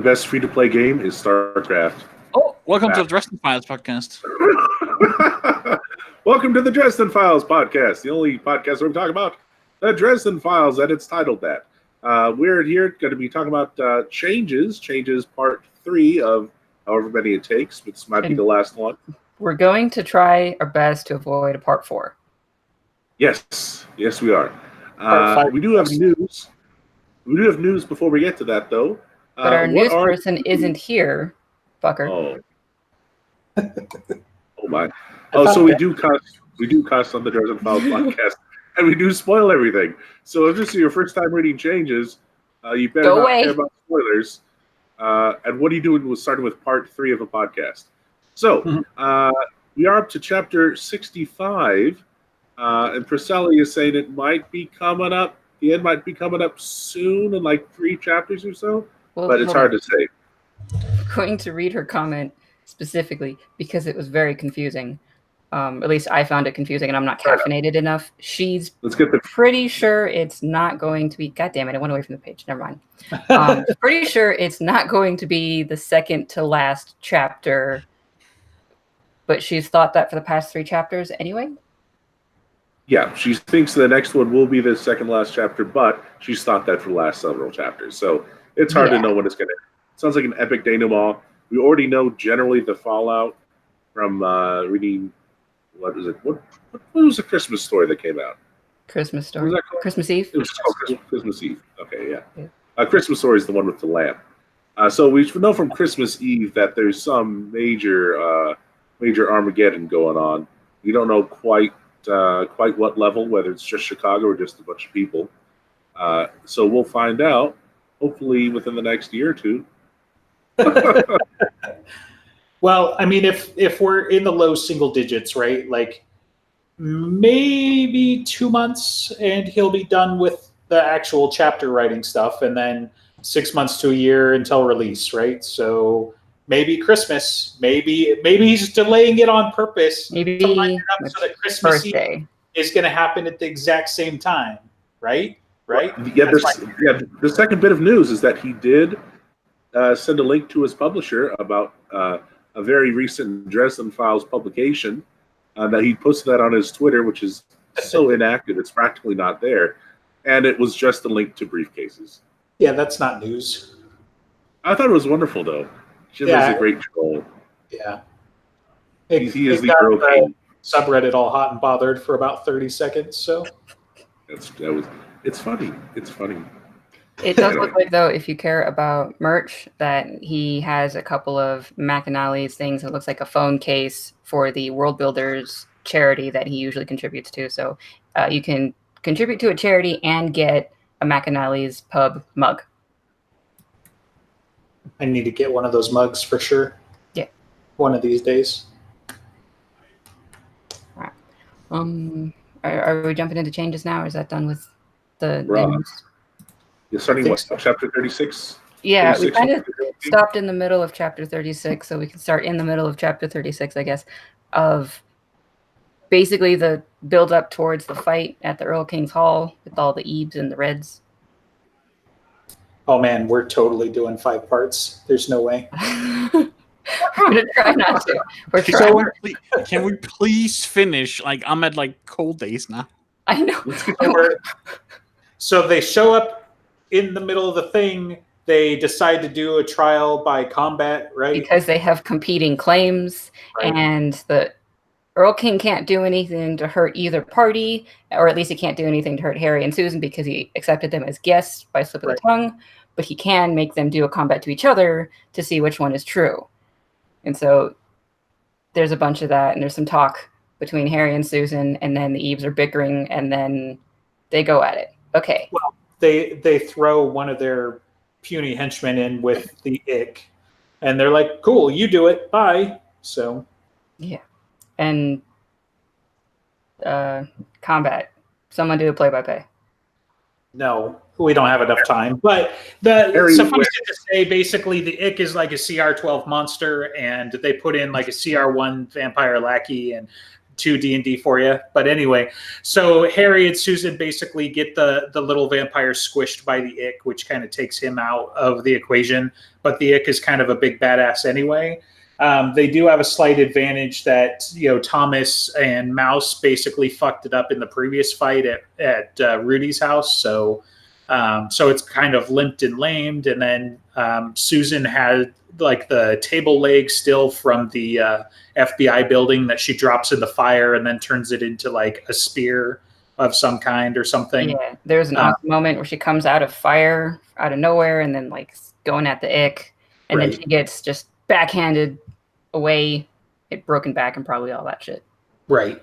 best free-to-play game is StarCraft. Oh, welcome to the Dresden Files podcast. Welcome to the Dresden Files podcast, the only podcast where we talk about the Dresden Files, and it's titled that. We're here going to be talking about Changes part 3 of however many it takes. This might be the last one. We're going to try our best to avoid a part 4. Yes, we are. We do have news. We do have news before we get to that, though. But our news person isn't here, fucker. Oh. Oh my. Oh, so we do cuss on the Dresden Files podcast, and we do spoil everything. So if this is your first time reading Changes, you better not care about spoilers. And what are you doing with starting with part 3 of a podcast? So we are up to chapter 65, and Priscilla is saying it might be coming up. The end might be coming up soon, in like 3 chapters or so, but it's hard to say. I'm going to read her comment specifically because it was very confusing. At least I found it confusing, and I'm not caffeinated enough. She's pretty sure it's not going to be... God damn it, I went away from the page. Never mind. Pretty sure it's not going to be the second to last chapter, but she's thought that for the past 3 chapters anyway. Yeah, she thinks the next one will be the second last chapter, but she's thought that for the last several chapters. So it's hard to know when it's going to... Sounds like an epic denouement. We already know generally the fallout from reading... What was it? What was the Christmas story that came out? Christmas story? Was that called? Christmas Eve? It was called Christmas Eve. Okay, yeah. Christmas story is the one with the lamp. So we know from Christmas Eve that there's some major Armageddon going on. We don't know quite what level, whether it's just Chicago or just a bunch of people. So we'll find out, hopefully within the next year or 2. Well, I mean, if we're in the low single digits, right, like maybe 2 months and he'll be done with the actual chapter writing stuff, and then 6 months to a year until release, right? So maybe Christmas, maybe he's delaying it on purpose. Maybe so that Christmas Eve is going to happen at the exact same time, right? Right? Yeah, the second bit of news is that he did send a link to his publisher about a very recent Dresden Files publication that he posted that on his Twitter, which is so inactive, it's practically not there. And it was just a link to briefcases. Yeah, that's not news. I thought it was wonderful, though. She does a great troll. Yeah. He is the Earl King. Subreddit all hot and bothered for about 30 seconds, so. It's funny. It's funny. It does look like, though, if you care about merch, that he has a couple of McAnally's things. It looks like a phone case for the World Builders charity that he usually contributes to. So you can contribute to a charity and get a McAnally's pub mug. I need to get one of those mugs for sure. Yeah. One of these days. All right. Are we jumping into changes now, or is that done with the news? You're starting what, chapter 36? Yeah, 36, we kind of stopped in the middle of chapter 36, so we can start in the middle of chapter 36, I guess, of basically the build up towards the fight at the Earl King's Hall with all the Ebes and the Reds. Oh man, we're totally doing 5 parts. There's no way. We're gonna try not to. We're trying. Can we please finish? Like, I'm at like cold days now. I know. So they show up in the middle of the thing. They decide to do a trial by combat, right? Because they have competing claims, and the Earl King can't do anything to hurt either party, or at least he can't do anything to hurt Harry and Susan because he accepted them as guests by slip of the tongue, but he can make them do a combat to each other to see which one is true. And so there's a bunch of that, and there's some talk between Harry and Susan, and then the Ebes are bickering, and then they go at it. Okay. Well, they throw one of their puny henchmen in with the ick, and they're like, cool, you do it, bye. So yeah. And combat, someone do a play-by-play. No, we don't have enough time, but suffice it to say, basically the ick is like a CR12 monster, and they put in like a CR1 vampire lackey, and too D&D for you. But anyway, so Harry and Susan basically get the little vampire squished by the Ick, which kind of takes him out of the equation. But the Ick is kind of a big badass anyway. They do have a slight advantage that, Thomas and Mouse basically fucked it up in the previous fight at Rudy's house. So it's kind of limped and lamed. And then Susan had like the table leg still from the FBI building that she drops in the fire and then turns it into like a spear of some kind or something. Yeah, there's an awesome moment where she comes out of fire out of nowhere and then like going at the Ick, and then she gets just backhanded away, get broken back, and probably all that shit. Right.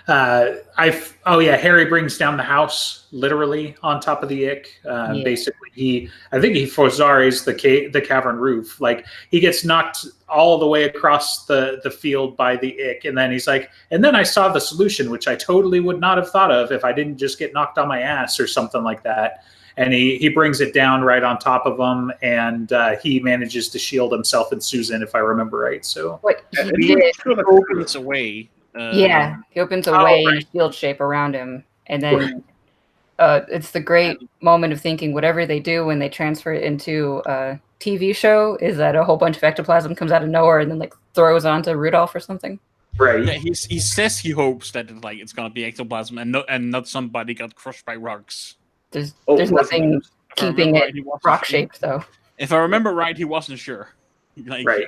Harry brings down the house literally on top of the Ick. Basically, I think he forzaries the cavern roof. Like he gets knocked all the way across the field by the Ick, and then he's like, and then I saw the solution, which I totally would not have thought of if I didn't just get knocked on my ass or something like that. And he brings it down right on top of him, and he manages to shield himself and Susan, if I remember right. So what he did, opens away. He opens a way in a shield shape around him, and then it's the great moment of thinking whatever they do when they transfer it into a TV show is that a whole bunch of ectoplasm comes out of nowhere and then like throws onto Rudolph or something. Right. Yeah, he says he hopes that it's gonna be ectoplasm and not somebody got crushed by rocks. There's nothing keeping it rock shaped though. If I remember right, he wasn't sure. Right.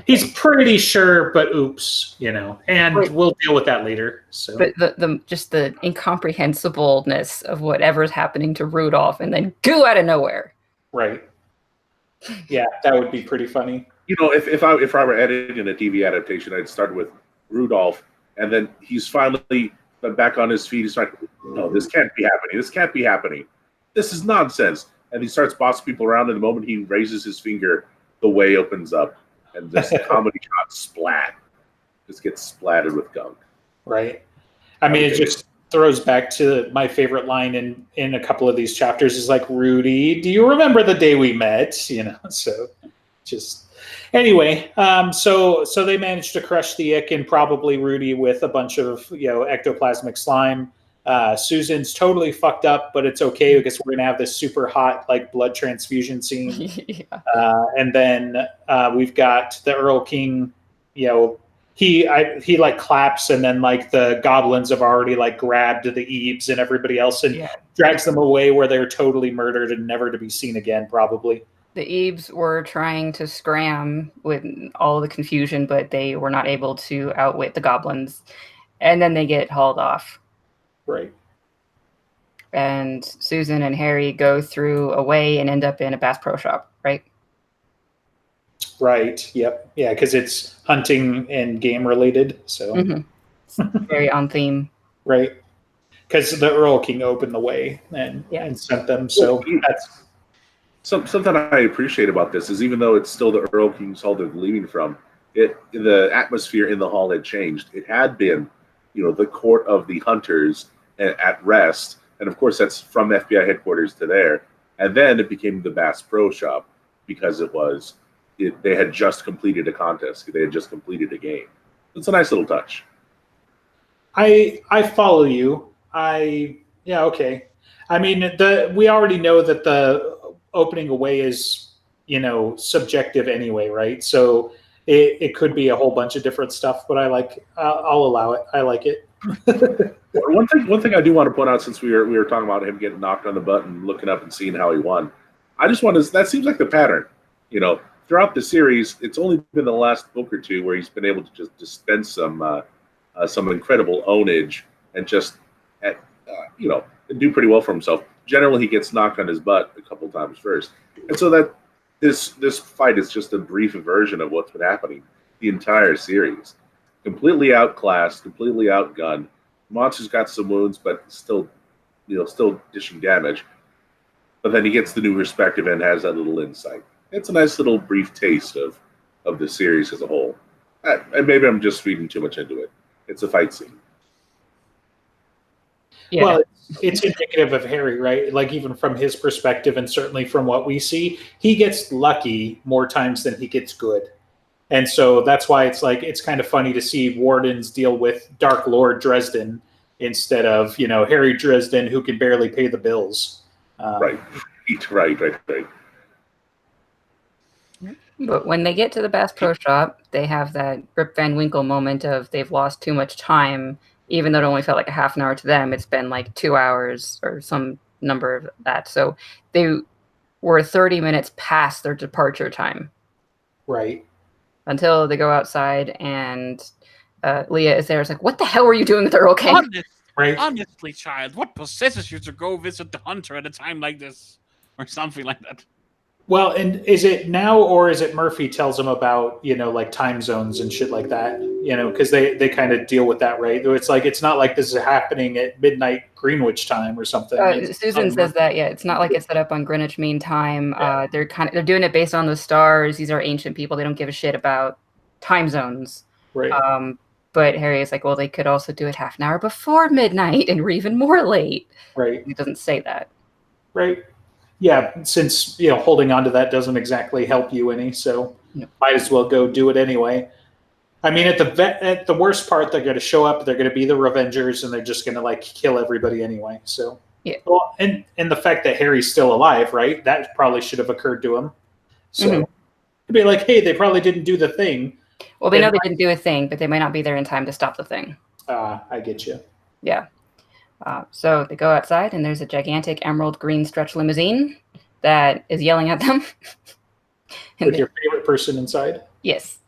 He's pretty sure, but oops, and we'll deal with that later. So, but the incomprehensibleness of whatever's happening to Rudolph, and then goo out of nowhere. Right. Yeah, that would be pretty funny. If I were editing a TV adaptation, I'd start with Rudolph, and then he's finally back on his feet. He's like, "No, this can't be happening. This can't be happening. This is nonsense." And he starts bossing people around. And the moment he raises his finger, the way opens up. And this comedy shot splat just gets splattered with gunk. Right. I mean, it just throws back to my favorite line in a couple of these chapters is like, Rudy, do you remember the day we met? So just anyway. So they managed to crush the Ick and probably Rudy with a bunch of ectoplasmic slime. Susan's totally fucked up, but it's okay because we're gonna have this super hot like blood transfusion scene. And then we've got the Earl King. He like claps, and then like the goblins have already like grabbed the Ebes and everybody else and drags them away where they're totally murdered and never to be seen again, probably. The Ebes were trying to scram with all the confusion, but they were not able to outwit the goblins, and then they get hauled off. Right. And Susan and Harry go through a way and end up in a Bass Pro Shop, right? Right. Yep. Yeah, because it's hunting and game related. So very on theme. Right. Because the Earl King opened the way and sent them. So that's something I appreciate about this is even though it's still the Earl King's hall they're leaving from, the atmosphere in the hall had changed. It had been, the court of the hunters at rest, and of course that's from FBI headquarters to there, and then it became the Bass Pro Shop because they had just completed a contest, they had just completed a game. It's a nice little touch. I follow you. Okay. I mean, we already know that the opening away is subjective anyway, right? So it could be a whole bunch of different stuff, but I'll allow it. I like it. One thing I do want to point out, since we were talking about him getting knocked on the butt and looking up and seeing how he won, I just want to. That seems like the pattern. Throughout the series, it's only been the last book or two where he's been able to just dispense some incredible ownage and just do pretty well for himself. Generally, he gets knocked on his butt a couple times first, and so that this fight is just a brief version of what's been happening the entire series. Completely outclassed, completely outgunned. Monster's got some wounds, but still dishing damage. But then he gets the new perspective and has that little insight. It's a nice little brief taste of the series as a whole. And maybe I'm just reading too much into it. It's a fight scene. Yeah. Well, it's indicative of Harry, right? Like even from his perspective, and certainly from what we see, he gets lucky more times than he gets good. And so that's why it's kind of funny to see wardens deal with Dark Lord Dresden instead of, Harry Dresden, who can barely pay the bills. Right. But when they get to the Bass Pro Shop, they have that Rip Van Winkle moment of they've lost too much time, even though it only felt like a half an hour to them. It's been like 2 hours or some number of that. So they were 30 minutes past their departure time. Right. Until they go outside and Leah is there. It's like, what the hell were you doing with Earl King? Honestly, child, what possesses you to go visit the hunter at a time like this? Or something like that. Well, and is it now or is it Murphy tells them about, like time zones and shit like that? Because they kind of deal with that, right? It's like, it's not like this is happening at midnight Greenwich time or something. Susan says that, yeah, it's not like it's set up on Greenwich Mean Time. Yeah. They're doing it based on the stars. These are ancient people. They don't give a shit about time zones. Right. But Harry is like, well, they could also do it half an hour before midnight and we're even more late. Right. He doesn't say that. Right. Yeah, since holding on to that doesn't exactly help you any, so might as well go do it anyway. I mean, at the worst part, they're going to show up. They're going to be the Revengers, and they're just going to kill everybody anyway. So yeah. Well, and the fact that Harry's still alive, right? That probably should have occurred to him. So it'd be like, hey, they probably didn't do the thing. Well, they know they didn't do a thing, but they might not be there in time to stop the thing. I get you. Yeah. So they go outside, and there's a gigantic emerald green stretch limousine that is yelling at them. With your favorite person inside? Yes.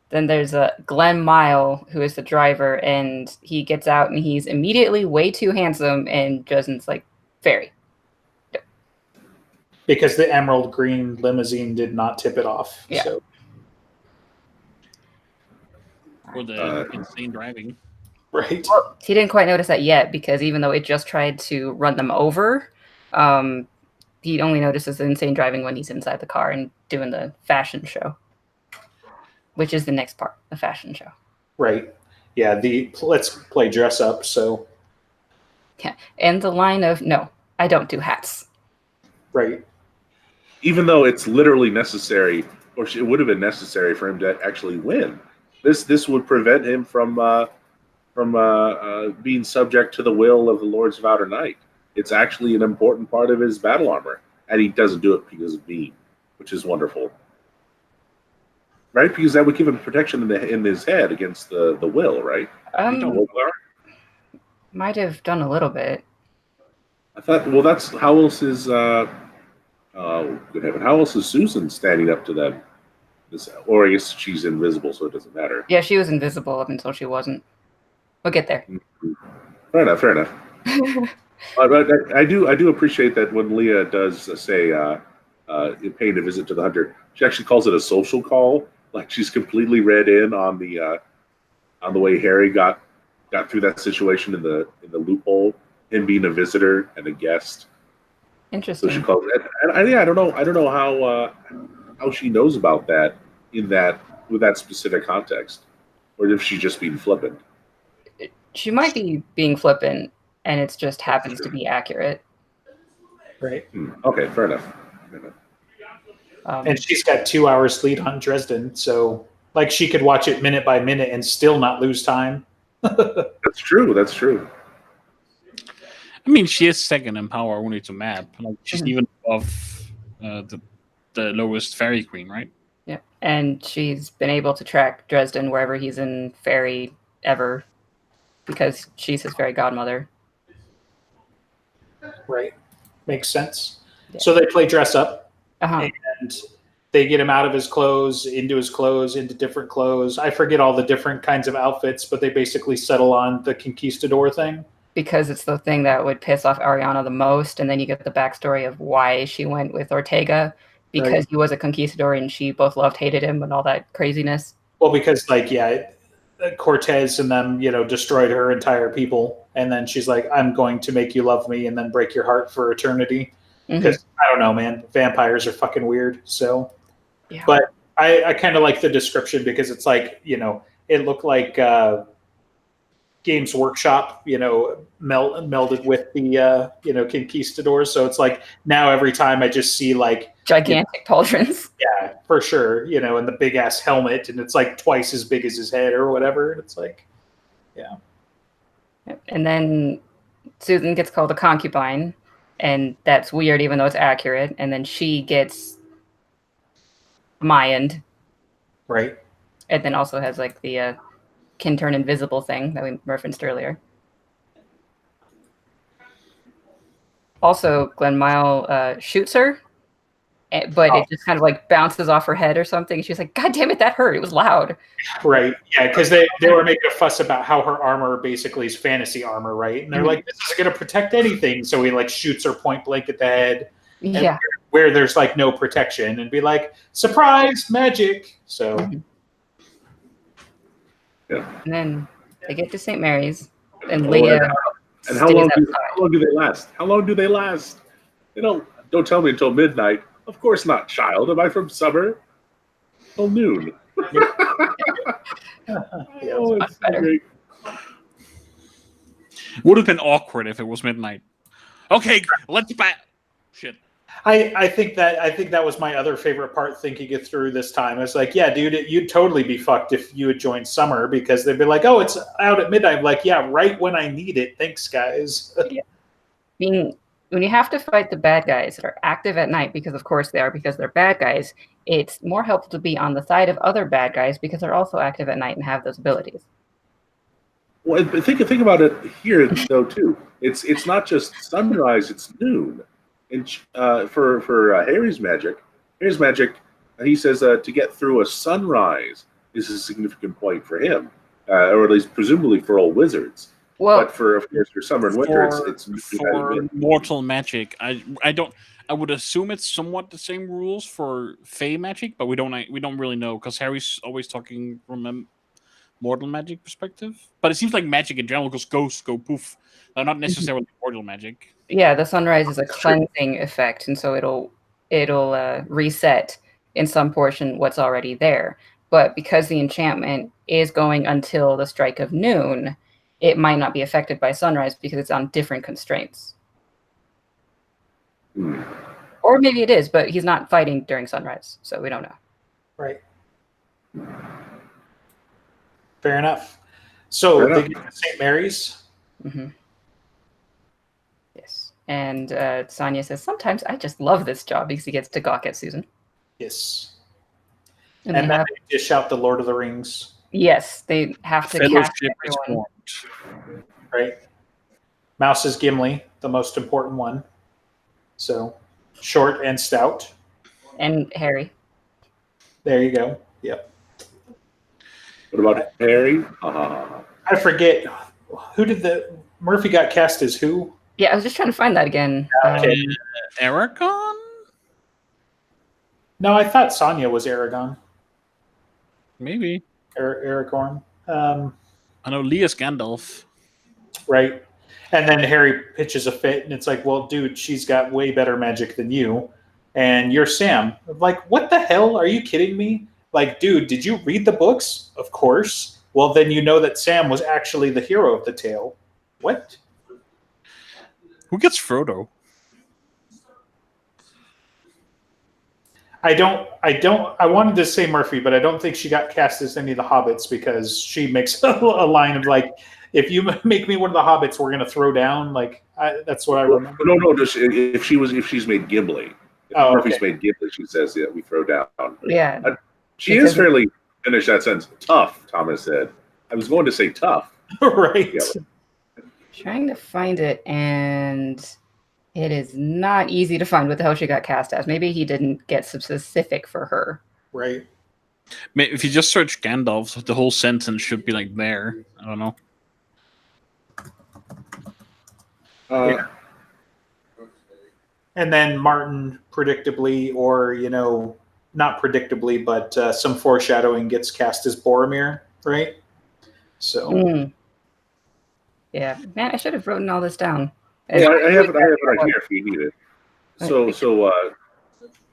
Then there's Glenn Mile, who is the driver, and he gets out, and he's immediately way too handsome, and Dresden's like, fairy. No. Because the emerald green limousine did not tip it off. Yeah. So. For the insane driving. Right. Well, he didn't quite notice that yet because even though it just tried to run them over, he only notices the insane driving when he's inside the car and doing the fashion show, which is the next part, the fashion show. Right. Yeah, let's play dress up, so. Yeah, and the line of, no, I don't do hats. Right. Even though it's literally necessary, or it would have been necessary for him to actually win. This would prevent him from being subject to the will of the Lords of Outer Night. It's actually an important part of his battle armor, and he doesn't do it because of me, which is wonderful, right? Because that would give him protection in his head against the will, right? Might have done a little bit. I thought, well, that's how else is good heaven, how else is Susan standing up to them? Or I guess she's invisible, so it doesn't matter. Yeah, she was invisible up until she wasn't. We'll get there. Fair enough. But I do appreciate that when Leah does say paying a visit to the hunter, she actually calls it a social call. Like she's completely read in on the way Harry got through that situation in the loophole, him being a visitor and a guest. Interesting. So she calls it, and I don't know how she knows about that with that specific context, or if she's just being flippant. She might be being flippant, and it just happens to be accurate. Right. Okay, fair enough. And she's got 2 hours lead on Dresden, so she could watch it minute by minute and still not lose time. That's true. I mean, she is second in power only to map. She's even above the lowest fairy queen, right? Yeah, and she's been able to track Dresden wherever he's in fairy ever, because she's his fairy godmother. Right. Makes sense. Yeah. So they play dress up, and they get him out of his clothes, into different clothes. I forget all the different kinds of outfits, but they basically settle on the conquistador thing. Because it's the thing that would piss off Ariana the most, and then you get the backstory of why she went with Ortega, because he was a conquistador and she both loved, hated him, and all that craziness. Well, because Cortez and them, destroyed her entire people, and then she's like, "I'm going to make you love me, and then break your heart for eternity." Because I don't know, man, vampires are fucking weird. So, yeah. But I kind of like the description because it's like it looked like Games Workshop, melded with the conquistadors. So it's like now every time I just see gigantic pauldrons. Yeah, for sure. And the big ass helmet, and it's like twice as big as his head or whatever. And it's like, yeah. And then Susan gets called a concubine, and that's weird, even though it's accurate. And then she gets Mayaned. Right. And then also has like the can turn invisible thing that we referenced earlier. Also, Glenmile shoots her, but it just kind of like bounces off her head or something. She's like, God damn it, that hurt. It was loud. Right. Yeah, because they were making a fuss about how her armor basically is fantasy armor, right? And they're like, this isn't going to protect anything. So he like shoots her point blank at the head. Yeah. Where there's like no protection, and be like, surprise, magic. So. Yeah. And then they get to St. Mary's, and Leah. And how long do they last? How long do they last? Don't tell me until midnight. Of course not, child. Am I from summer? Till noon. It's better. Great. Would have been awkward if it was midnight. Okay, let's back. Shit. I think that was my other favorite part thinking it through this time. It's like, yeah, dude, you'd totally be fucked if you had joined summer, because they'd be like, oh, it's out at midnight. I'm like, yeah, right when I need it. Thanks, guys. Yeah. I mean, when you have to fight the bad guys that are active at night, because of course they are, because they're bad guys, it's more helpful to be on the side of other bad guys because they're also active at night and have those abilities. Well, think about it here though too. It's not just sunrise; it's noon. And for Harry's magic, he says to get through a sunrise is a significant point for him, or at least presumably for all wizards. Well, but for summer and winter, it's for mortal magic. I would assume it's somewhat the same rules for Fey magic, but we don't really know because Harry's always talking from a mortal magic perspective. But it seems like magic in general goes ghosts, go poof. Not necessarily mortal magic. Yeah, the sunrise is a cleansing effect, and so it'll reset in some portion what's already there. But because the enchantment is going until the strike of noon, it might not be affected by sunrise because it's on different constraints. Or maybe it is, but he's not fighting during sunrise, so we don't know. Right. Fair enough. So they get to St. Mary's. Mm-hmm. Yes. And Sonia says, sometimes I just love this job because he gets to gawk at Susan. Yes. And then they dish out the Lord of the Rings. Yes, they have to cast everyone. Right. Mouse is Gimli, the most important one. So short and stout. And Harry. There you go. Yep. What about Harry? I forget. Who did Murphy got cast as who? Yeah, I was just trying to find that again. Aragorn? No, I thought Sonya was Aragorn. Maybe. Aragorn. I know Leah's Gandalf. Right. And then Harry pitches a fit, and it's like, well, dude, she's got way better magic than you. And you're Sam. I'm like, what the hell? Are you kidding me? Like, dude, did you read the books? Of course. Well, then you know that Sam was actually the hero of the tale. What? Who gets Frodo? I wanted to say Murphy, but I don't think she got cast as any of the hobbits because she makes a line of like, if you make me one of the hobbits, we're going to throw down. Like, that's what I remember. No, just if she's made Gimli. If Murphy's made Gimli, she says, yeah, we throw down. Yeah. She is fairly, finish that sentence, tough, Thomas said. I was going to say tough. Right. Yeah. Trying to find it, and it is not easy to find what the hell she got cast as. Maybe he didn't get specific for her. Right. If you just search Gandalf, the whole sentence should be like there. I don't know. Yeah. And then Martin, predictably, or, not predictably, but some foreshadowing, gets cast as Boromir, right? So. Yeah, man, I should have written all this down. Yeah, I have it right here if you need it. So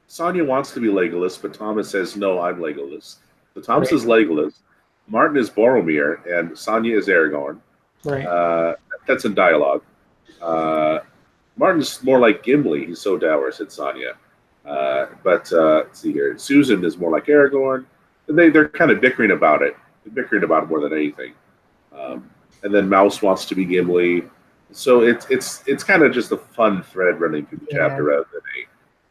Sonia wants to be Legolas, but Thomas says, no, I'm Legolas. So Thomas is Legolas, Martin is Boromir, and Sonia is Aragorn. Right. That's in dialogue. Martin's more like Gimli. He's so dour, said Sonia. But let's see here. Susan is more like Aragorn. And they're kind of bickering about it. They're bickering about it more than anything. And then Mouse wants to be Gimli. So it's kind of just a fun thread running through the chapter rather than a.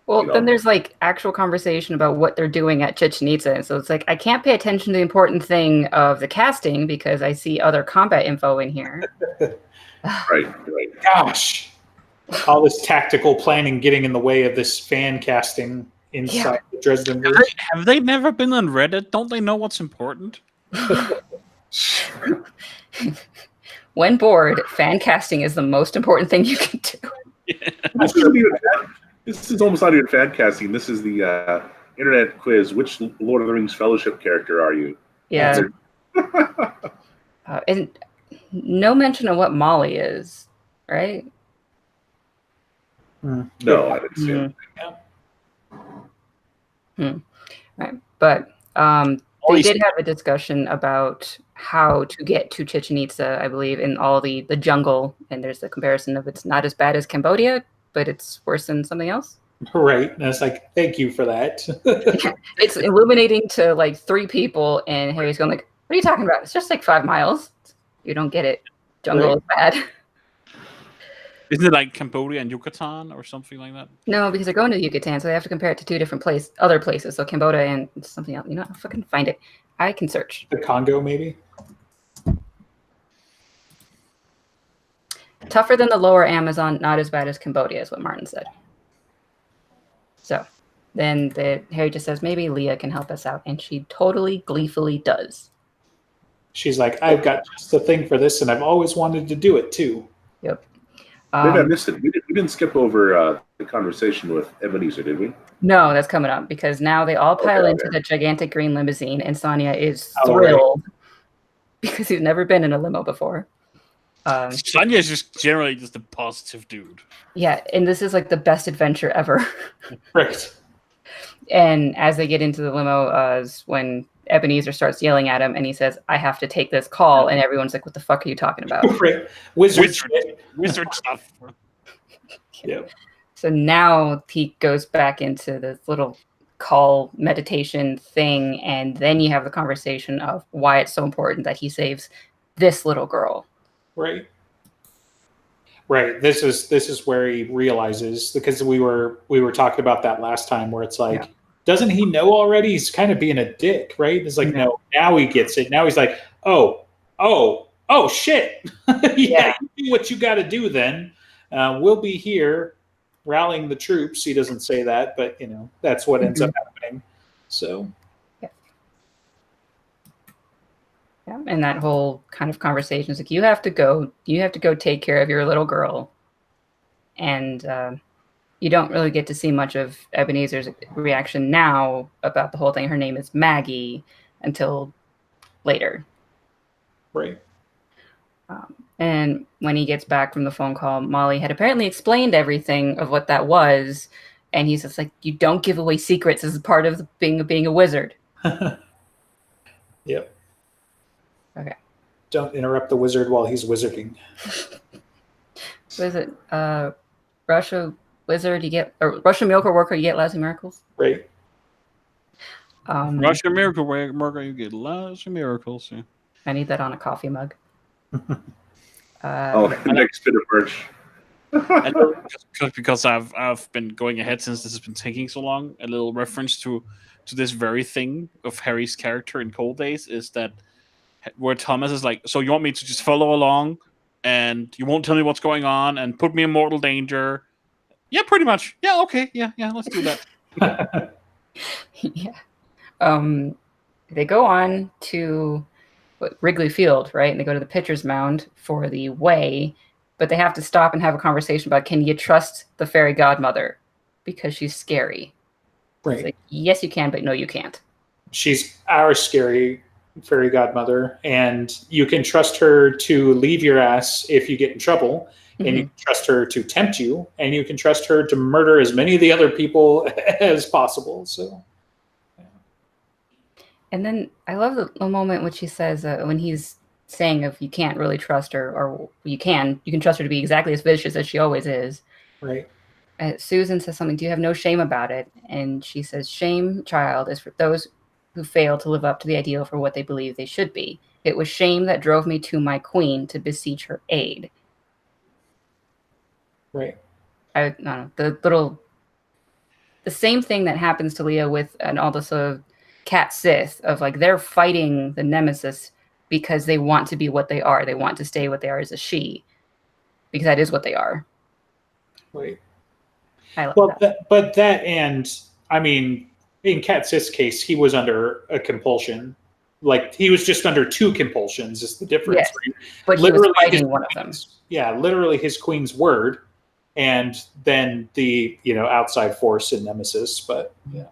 Well, then there's like actual conversation about what they're doing at Chichén Itzá. So it's like, I can't pay attention to the important thing of the casting because I see other combat info in here. Right. Gosh. All this tactical planning getting in the way of this fan casting inside the Dresden verse. Have they never been on Reddit? Don't they know what's important? When bored, fan casting is the most important thing you can do. Yeah. This is almost not even fan casting. This is the internet quiz. Which Lord of the Rings Fellowship character are you? Yeah. And no mention of what Molly is, right? No, I didn't see it. Right. But they did have a discussion about how to get to Chichén Itzá, I believe, in all the jungle. And there's the comparison of it's not as bad as Cambodia, but it's worse than something else. Right. And it's like, thank you for that. It's illuminating to like 3 people, and Harry's going like, what are you talking about? It's just like 5 miles. You don't get it. Jungle is bad. Isn't it like Cambodia and Yucatan or something like that? No, because they're going to Yucatan, so they have to compare it to 2 different other places. So Cambodia and something else. You know, I'll fucking find it. I can search. The Congo, maybe? Tougher than the lower Amazon, not as bad as Cambodia, is what Martin said. So then Harry just says, maybe Leah can help us out. And she totally gleefully does. She's like, I've got just the thing for this, and I've always wanted to do it, too. Yep. Maybe I missed it. We didn't skip over the conversation with Ebenezer, did we? No, that's coming up, because now they all pile into the gigantic green limousine, and Sonia is thrilled because he's never been in a limo before. Sonia is just generally just a positive dude. Yeah, and this is like the best adventure ever. Right. And as they get into the limo, when Ebenezer starts yelling at him, and he says, I have to take this call, and everyone's like, what the fuck are you talking about? Right. Wizard stuff. Yeah. So now he goes back into this little call meditation thing, and then you have the conversation of why it's so important that he saves this little girl. Right. This is where he realizes, because we were talking about that last time, where it's like, doesn't he know already? He's kind of being a dick, right? It's like, no, now he gets it. Now he's like, oh shit. You do what you got to do then. We'll be here rallying the troops. He doesn't say that, but that's what ends up happening. So. Yeah, and that whole kind of conversation is like, you have to go take care of your little girl. And you don't really get to see much of Ebenezer's reaction now about the whole thing. Her name is Maggie until later. Right. And when he gets back from the phone call, Molly had apparently explained everything of what that was. And he's just like, you don't give away secrets as part of being a wizard. Yep. Okay. Don't interrupt the wizard while he's wizarding. What is it? Russia wizard, Russian miracle worker, you get lots of miracles. Right. Russian miracle worker, you get lots of miracles. Yeah. I need that on a coffee mug. The next bit of merch. Just because I've been going ahead since this has been taking so long, a little reference to this very thing of Harry's character in Cold Days is that where Thomas is like, so you want me to just follow along and you won't tell me what's going on and put me in mortal danger? Yeah, pretty much. Yeah, okay. Yeah, let's do that. Yeah. They go on to Wrigley Field, right? And they go to the pitcher's mound for the way, but they have to stop and have a conversation about, can you trust the fairy godmother? Because she's scary. Right. Like, yes, you can, but no, you can't. She's our scary fairy godmother, and you can trust her to leave your ass if you get in trouble, and you can trust her to tempt you, and you can trust her to murder as many of the other people as possible. So, and then I love the moment when she says, when he's saying if you can't really trust her, or you can trust her to be exactly as vicious as she always is. Right. Susan says something, do you have no shame about it? And she says, shame, child, is for those who fail to live up to the ideal for what they believe they should be. It was shame that drove me to my queen to beseech her aid. Right. I don't know, the same thing that happens to Leah with and all this Cat Sith of like they're fighting the nemesis because they want to be what they are. They want to stay what they are as a she, because that is what they are. Right. I love that. But that, and I mean, in Cat Sith's case, he was under a compulsion. Like he was just under two compulsions. Is the difference? Yes, right? but literally he was fighting one of them. Yeah, literally his queen's word, and then the outside force and nemesis. But yeah.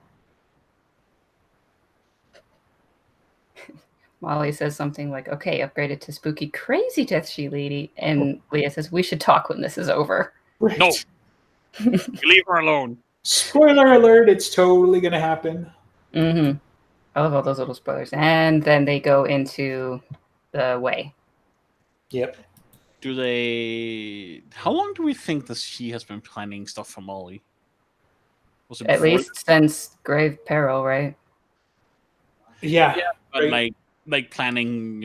Molly says something like, okay, upgraded to spooky crazy death she lady. And Leah says, we should talk when this is over. Right. No. Leave her alone. Spoiler alert, it's totally going to happen. Mm-hmm. I love all those little spoilers. And then they go into the way. Yep. How long do we think that she has been planning stuff for Molly? Was it at least since Grave Peril, right? Yeah. But right. like planning,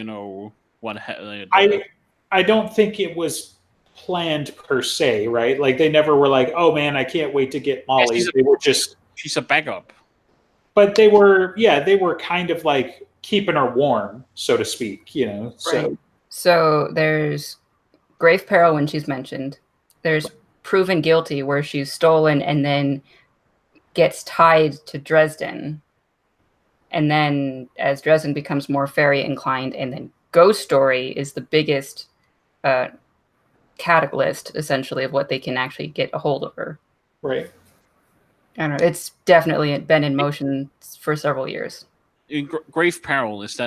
what I don't think it was planned per se, right? Like they never were like, oh man, I can't wait to get Molly. She's a backup. But they were kind of like keeping her warm, so to speak, So right. So there's Grave Peril when she's mentioned. There's Proven Guilty where she's stolen and then gets tied to Dresden. And then as Dresden becomes more fairy inclined, and then Ghost Story is the biggest catalyst, essentially, of what they can actually get a hold of her. Right. I don't know. It's definitely been in motion for several years. In Grave Peril, that's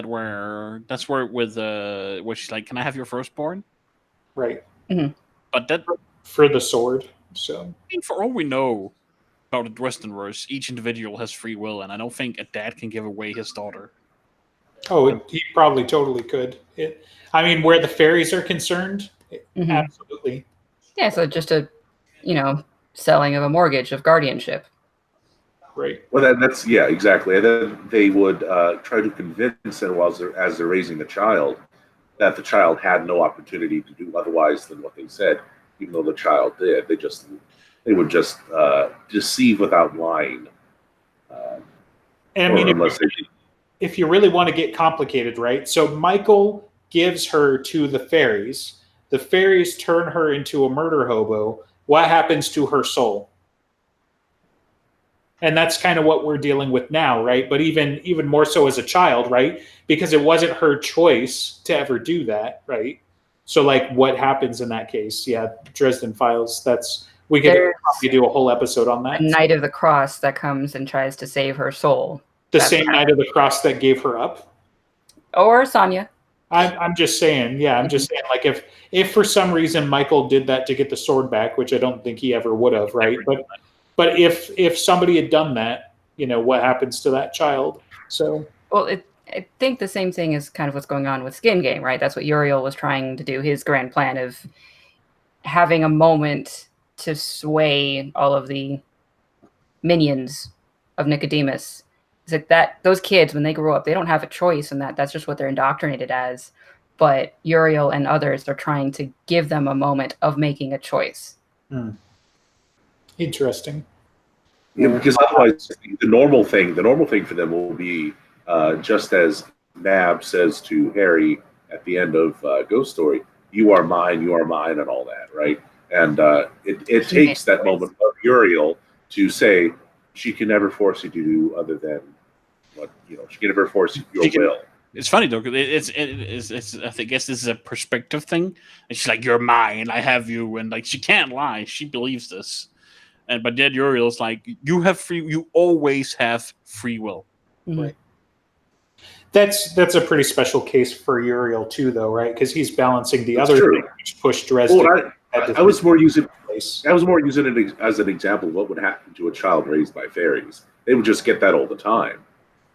where where she's like, can I have your firstborn? Right. Mm-hmm. But that for the sword. So I mean, for all we know about the Dresdenverse, each individual has free will, and I don't think a dad can give away his daughter. Oh, he probably totally could. Where the fairies are concerned, mm-hmm. Absolutely. Yeah, so just a, selling of a mortgage of guardianship. Right. Well, that's exactly. And then they would try to convince them as they're raising the child that the child had no opportunity to do otherwise than what they said, even though the child did. They would just deceive without lying. If you really want to get complicated, right? So Michael gives her to the fairies. The fairies turn her into a murder hobo. What happens to her soul? And that's kind of what we're dealing with now, right? But even more so as a child, right? Because it wasn't her choice to ever do that, right? So, like, what happens in that case? Yeah, Dresden Files. We could probably do a whole episode on that. A Knight of the Cross that comes and tries to save her soul. That's same Knight of the Cross that gave her up? Or Sonya. I'm just saying, like, if for some reason Michael did that to get the sword back, which I don't think he ever would have, right? But if somebody had done that, what happens to that child? So, well, I think the same thing is kind of what's going on with Skin Game, right? That's what Uriel was trying to do. His grand plan of having a moment to sway all of the minions of Nicodemus. It's like that those kids, when they grow up, they don't have a choice, and that's just what they're indoctrinated as. But Uriel and others are trying to give them a moment of making a choice. Interesting. Yeah, because otherwise, the normal thing for them will be just as Nab says to Harry at the end of Ghost Story, "You are mine, and all that," right? And it takes that moment of Uriel to say she can never force you to do other than what she can never force your will. It's funny though, because it's I guess this is a perspective thing. And she's like, "You're mine, I have you," and like she can't lie. She believes this. But then Uriel's like, you always have free will. Mm-hmm. Right. That's a pretty special case for Uriel too, though, right? Because he's balancing the other thing which pushed Dresden. Well, I was more using it as an example of what would happen to a child raised by fairies. They would just get that all the time,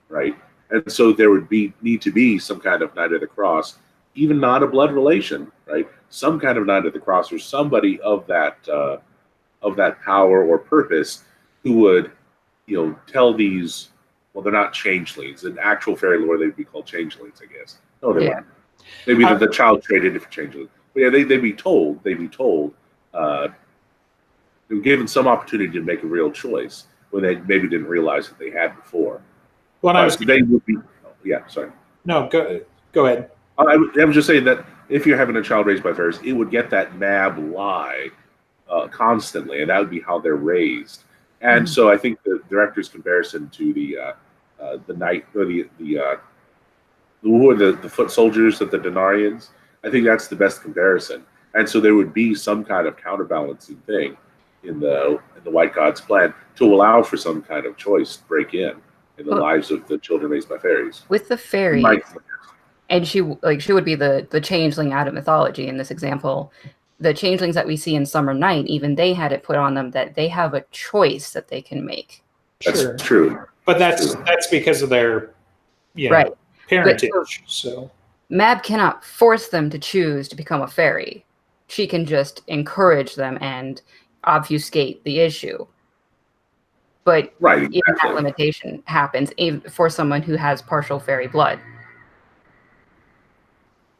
right? And so there would need to be some kind of Knight of the Cross, even not a blood relation, right? Some kind of Knight of the Cross or somebody of that of that power or purpose who would, tell these. Well, they're not changelings. In actual fairy lore, they'd be called changelings, I guess. No, they wouldn't. Maybe the child traded for changelings. But yeah, they'd be told. They were given some opportunity to make a real choice when they maybe didn't realize that they had before. They would be. Yeah, sorry. No, go ahead. I was just saying that if you're having a child raised by fairies, it would get that mab lie constantly, and that would be how they're raised. And so I think the director's comparison to the knight or who are the foot soldiers of the Denarians, I think that's the best comparison. And so there would be some kind of counterbalancing thing in the White God's plan to allow for some kind of choice to break in the lives of the children raised by fairies. With the fairies, and she would be the changeling out of mythology in this example. The changelings that we see in Summer Night, even they had it put on them that they have a choice that they can make. That's true. But that's because of their parentage. So Mab cannot force them to choose to become a fairy. She can just encourage them and obfuscate the issue. But even that limitation happens even for someone who has partial fairy blood.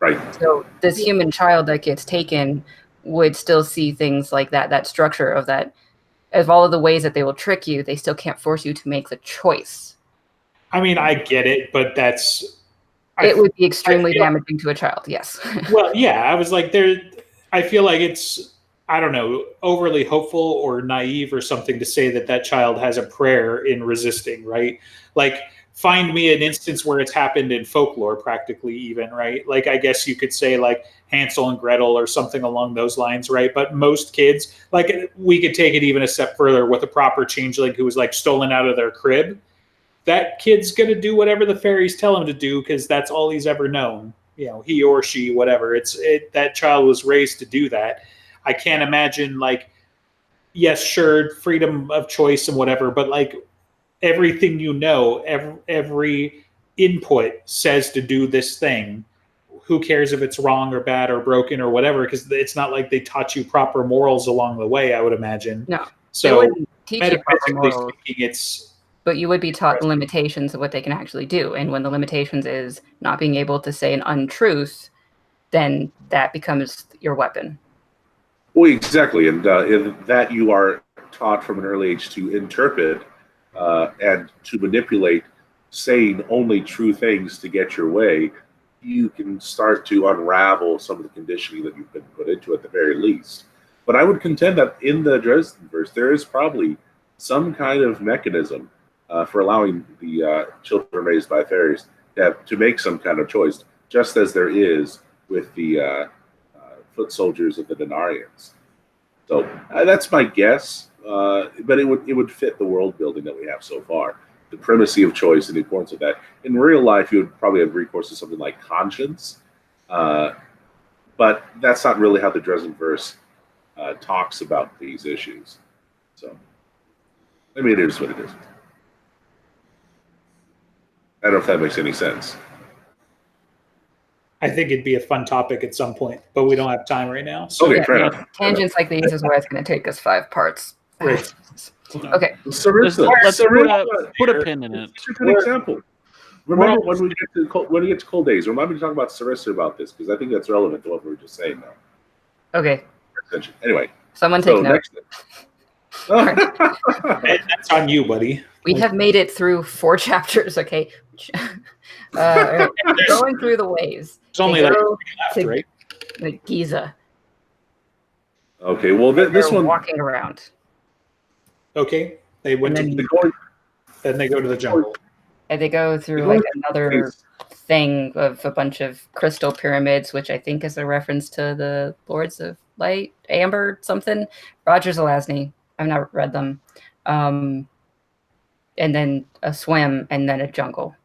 Right. So this human child that gets taken would still see things like that structure of that, of all of the ways that they will trick you, they still can't force you to make the choice. I mean, I get it, but it would be extremely damaging to a child, yes. Well, yeah, I was like, I feel like it's, I don't know, overly hopeful or naive or something to say that child has a prayer in resisting, right? Like, find me an instance where it's happened in folklore, practically even, right? Like, I guess you could say like Hansel and Gretel or something along those lines, right? But most kids, like, we could take it even a step further with a proper changeling who was like stolen out of their crib. That kid's going to do whatever the fairies tell him to do because that's all he's ever known. He or she, whatever. That child was raised to do that. I can't imagine, like, yes, sure, freedom of choice and whatever, but like, everything every input says to do this thing. Who cares if it's wrong or bad or broken or whatever? Because it's not like they taught you proper morals along the way, I would imagine. No. So metaphysically speaking, it's. But you would be taught the limitations of what they can actually do. And when the limitations is not being able to say an untruth, then that becomes your weapon. Well, exactly. And in that you are taught from an early age to interpret and to manipulate, saying only true things to get your way, you can start to unravel some of the conditioning that you've been put into at the very least. But I would contend that in the Dresden verse, there is probably some kind of mechanism for allowing the children raised by fairies to make some kind of choice, just as there is with the foot soldiers of the Denarians. So that's my guess. But it would fit the world building that we have so far, the primacy of choice and the importance of that. In real life, you would probably have recourse to something like conscience, but that's not really how the Dresden verse talks about these issues. So, I mean, it is what it is. I don't know if that makes any sense. I think it'd be a fun topic at some point, but we don't have time right now. So okay, fair enough. Tangents like these is where it's going to take us 5 parts. Right. Okay. Let's put a pin in it. It's a good example. Remember when we get to Cold Days, remind me to talk about Sarissa about this, because I think that's relevant to what we were just saying now. Okay. Anyway. Someone take notes. That's on you, buddy. We have made it through 4 chapters, okay? Going through the ways. It's only like 3 left, right? Like Giza. Okay, well, this one... walking around. Okay, they went then they go to the jungle. And they go through like another thing of a bunch of crystal pyramids, which I think is a reference to the Lords of Light, Amber, something. Roger Zelazny. I've never read them. And then a swim, and then a jungle.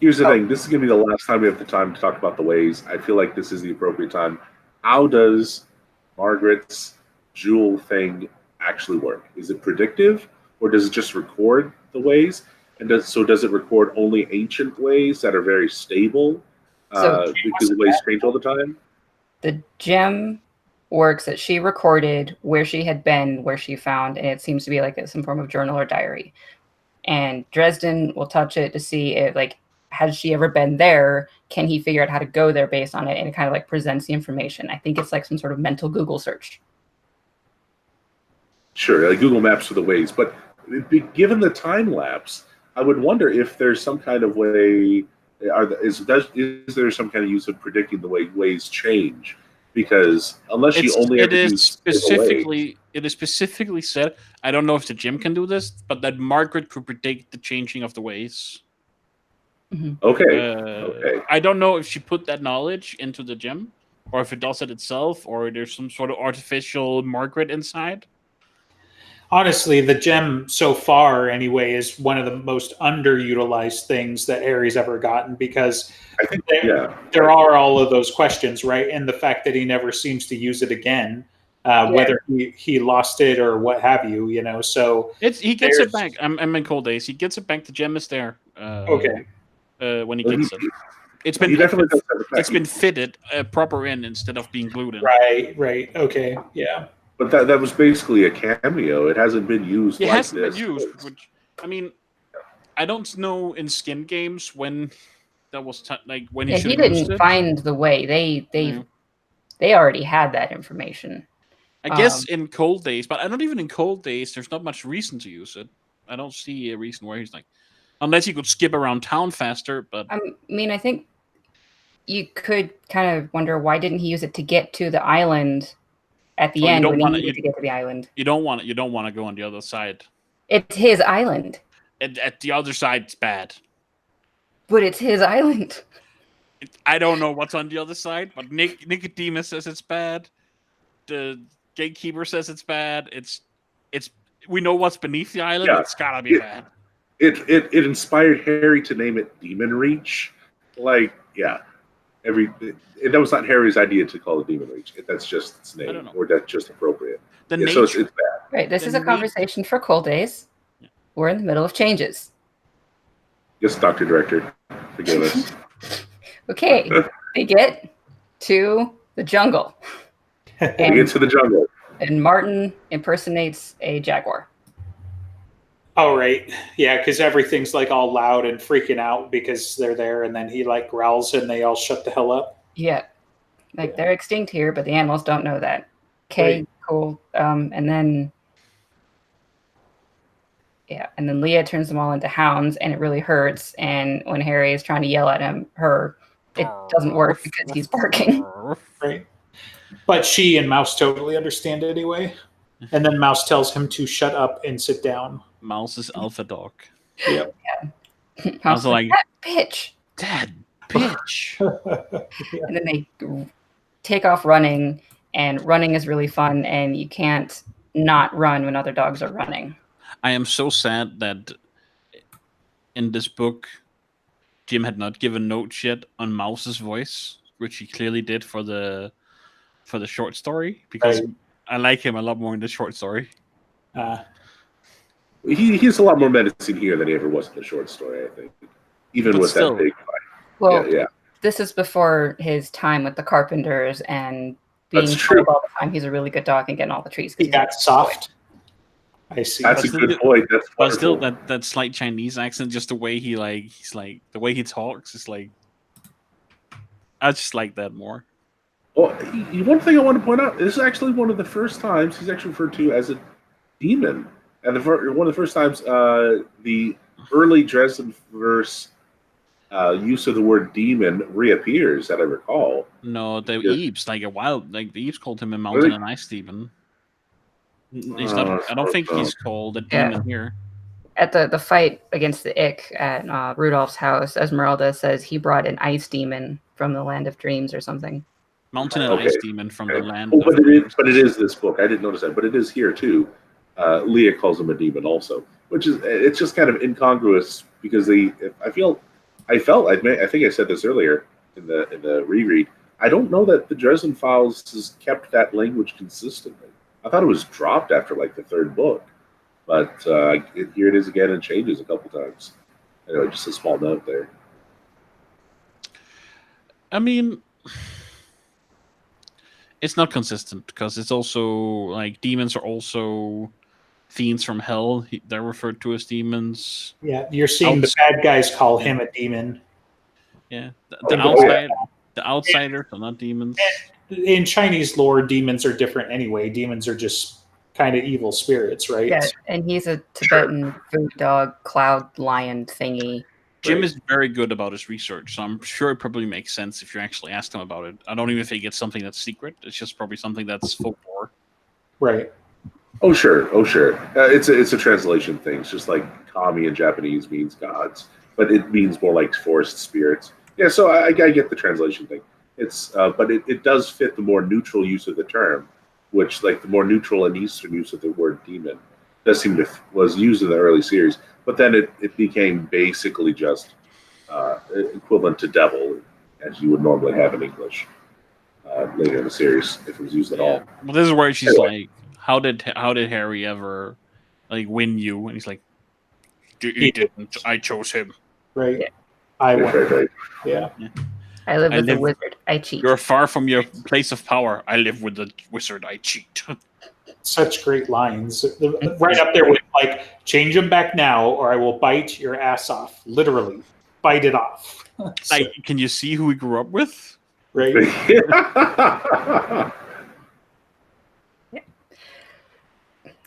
Here's the thing. This is going to be the last time we have the time to talk about the ways. I feel like this is the appropriate time. How does Margaret's jewel thing actually work? Is it predictive, or does it just record the ways? And does it record only ancient ways that are very stable because the ways change all the time? The gem works that she recorded where she had been, where she found, and it seems to be like some form of journal or diary. And Dresden will touch it to see if, like, has she ever been there? Can he figure out how to go there based on it? And it kind of like presents the information. I think it's like some sort of mental Google search. Sure, like Google Maps for the ways, but given the time lapse, I would wonder if there's some kind of way. Is there some kind of use of predicting the way ways change? Because unless you only it is specifically said. I don't know if the gym can do this, but that Margaret could predict the changing of the ways. Mm-hmm. Okay. I don't know if she put that knowledge into the gym, or if it does it itself, or there's some sort of artificial Margaret inside. Honestly, the gem so far, anyway, is one of the most underutilized things that Harry's ever gotten, because I think there are all of those questions, right? And the fact that he never seems to use it again, whether he lost it or what have you, you know. So he gets it back. I'm in Cold Days. He gets it back. The gem is there. Okay. When he gets it. It's been fitted proper in instead of being glued in. Right. Okay. Yeah. But that was basically a cameo. It hasn't been used. It hasn't been used. Which, I mean, I don't know in skin games when that was like when he should have used it. He didn't find the way. They already had that information. I guess in Cold Days, but I don't even in Cold Days. There's not much reason to use it. I don't see a reason where he's like, unless you could skip around town faster. But I mean, I think you could kind of wonder why didn't he use it to get to the island at the end when he needed to get to the island. You don't want to go on the other side. It's his island. At the other side, it's bad. But it's his island. I don't know what's on the other side, but Nicodemus says it's bad. The gatekeeper says it's bad. It's we know what's beneath the island. Yeah, it's gotta be bad. It inspired Harry to name it Demon Reach. Like, yeah. That was not Harry's idea to call it Demon Reach. That's just its name, or that's just appropriate. So it's bad. Right. This is a conversation for Cold Days. Yeah. We're in the middle of changes. Yes, Dr. Director. Forgive us. Okay. They get to the jungle. And Martin impersonates a jaguar. Oh, right. Yeah, because everything's like all loud and freaking out because they're there, and then he like growls and they all shut the hell up. Yeah. They're extinct here, but the animals don't know that. Okay, right. Cool. And then Leah turns them all into hounds, and it really hurts. And when Harry is trying to yell at her, it doesn't work because he's barking. Right. But she and Mouse totally understand it anyway. And then Mouse tells him to shut up and sit down. Mouse is alpha dog. Yep. Yeah. I was like, that bitch. Dad, bitch. Yeah. And then they take off running, and running is really fun, and you can't not run when other dogs are running. I am so sad that in this book, Jim had not given notes yet on Mouse's voice, which he clearly did for the short story, because I like him a lot more in the short story. He's a lot more menacing here than he ever was in the short story, I think. Even with that big fight. Well, this is before his time with the Carpenters and being told all the time he's a really good dog and getting all the treats. He got soft. I see. That's a good point. But still, that slight Chinese accent, just the way the way he talks, is like, I just like that more. Well, one thing I want to point out, this is actually one of the first times he's actually referred to as a demon. And one of the first times the early Dresden verse use of the word demon reappears, that I recall. No, the Ebes, the Ebes called him a mountain and ice demon. He's not. I don't think he's called a demon here. At the fight against the Ick at Rudolph's house, Esmeralda says he brought an ice demon from the land of dreams or something. Mountain and ice demon from the land of dreams. But it is this book. I didn't notice that, but it is here too. Leah calls him a demon also, which is it's just kind of incongruous because I think I said this earlier in the reread. I don't know that the Dresden Files has kept that language consistently. I thought it was dropped after like the third book, but here it is again and changes a couple times. Anyway, just a small note there. I mean, It's not consistent because it's also like demons are also fiends from hell. They're referred to as demons. Yeah, you're seeing the bad guys call him a demon. Yeah, the outsiders are not demons. In Chinese lore, demons are different anyway. Demons are just kind of evil spirits, right? Yeah, and he's a Tibetan food dog, cloud lion thingy. Jim is very good about his research, so I'm sure it probably makes sense if you actually ask him about it. I don't even think it's something that's secret. It's just probably something that's folklore. Right. Oh, sure. It's a translation thing. It's just like kami in Japanese means gods, but it means more like forest spirits. Yeah, so I get the translation thing. It's but it does fit the more neutral use of the term, which like the more neutral and Eastern use of the word demon does seem to was used in the early series, but then it became basically just equivalent to devil, as you would normally have in English later in the series if it was used at all. Well, this is where she's like, how did Harry ever like win you? And he's like, he didn't. I chose him. Right. Yeah. I won. Right. Yeah. I live with the wizard. I cheat. You're far from your place of power. I live with the wizard. I cheat. Such great lines. Right up there with like, change them back now or I will bite your ass off. Literally. Bite it off. Like, can you see who he grew up with? Right.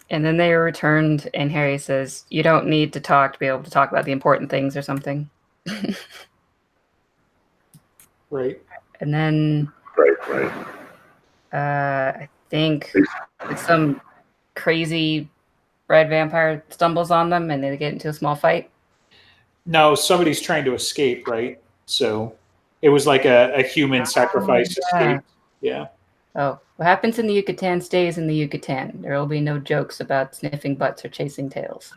And then they are returned, and Harry says, "You don't need to talk to be able to talk about the important things," or something. Right. And then, right. I think some crazy red vampire stumbles on them, and they get into a small fight. No, somebody's trying to escape, right? So it was like a human sacrifice escape. Yeah. Oh, what happens in the Yucatan stays in the Yucatan. There will be no jokes about sniffing butts or chasing tails.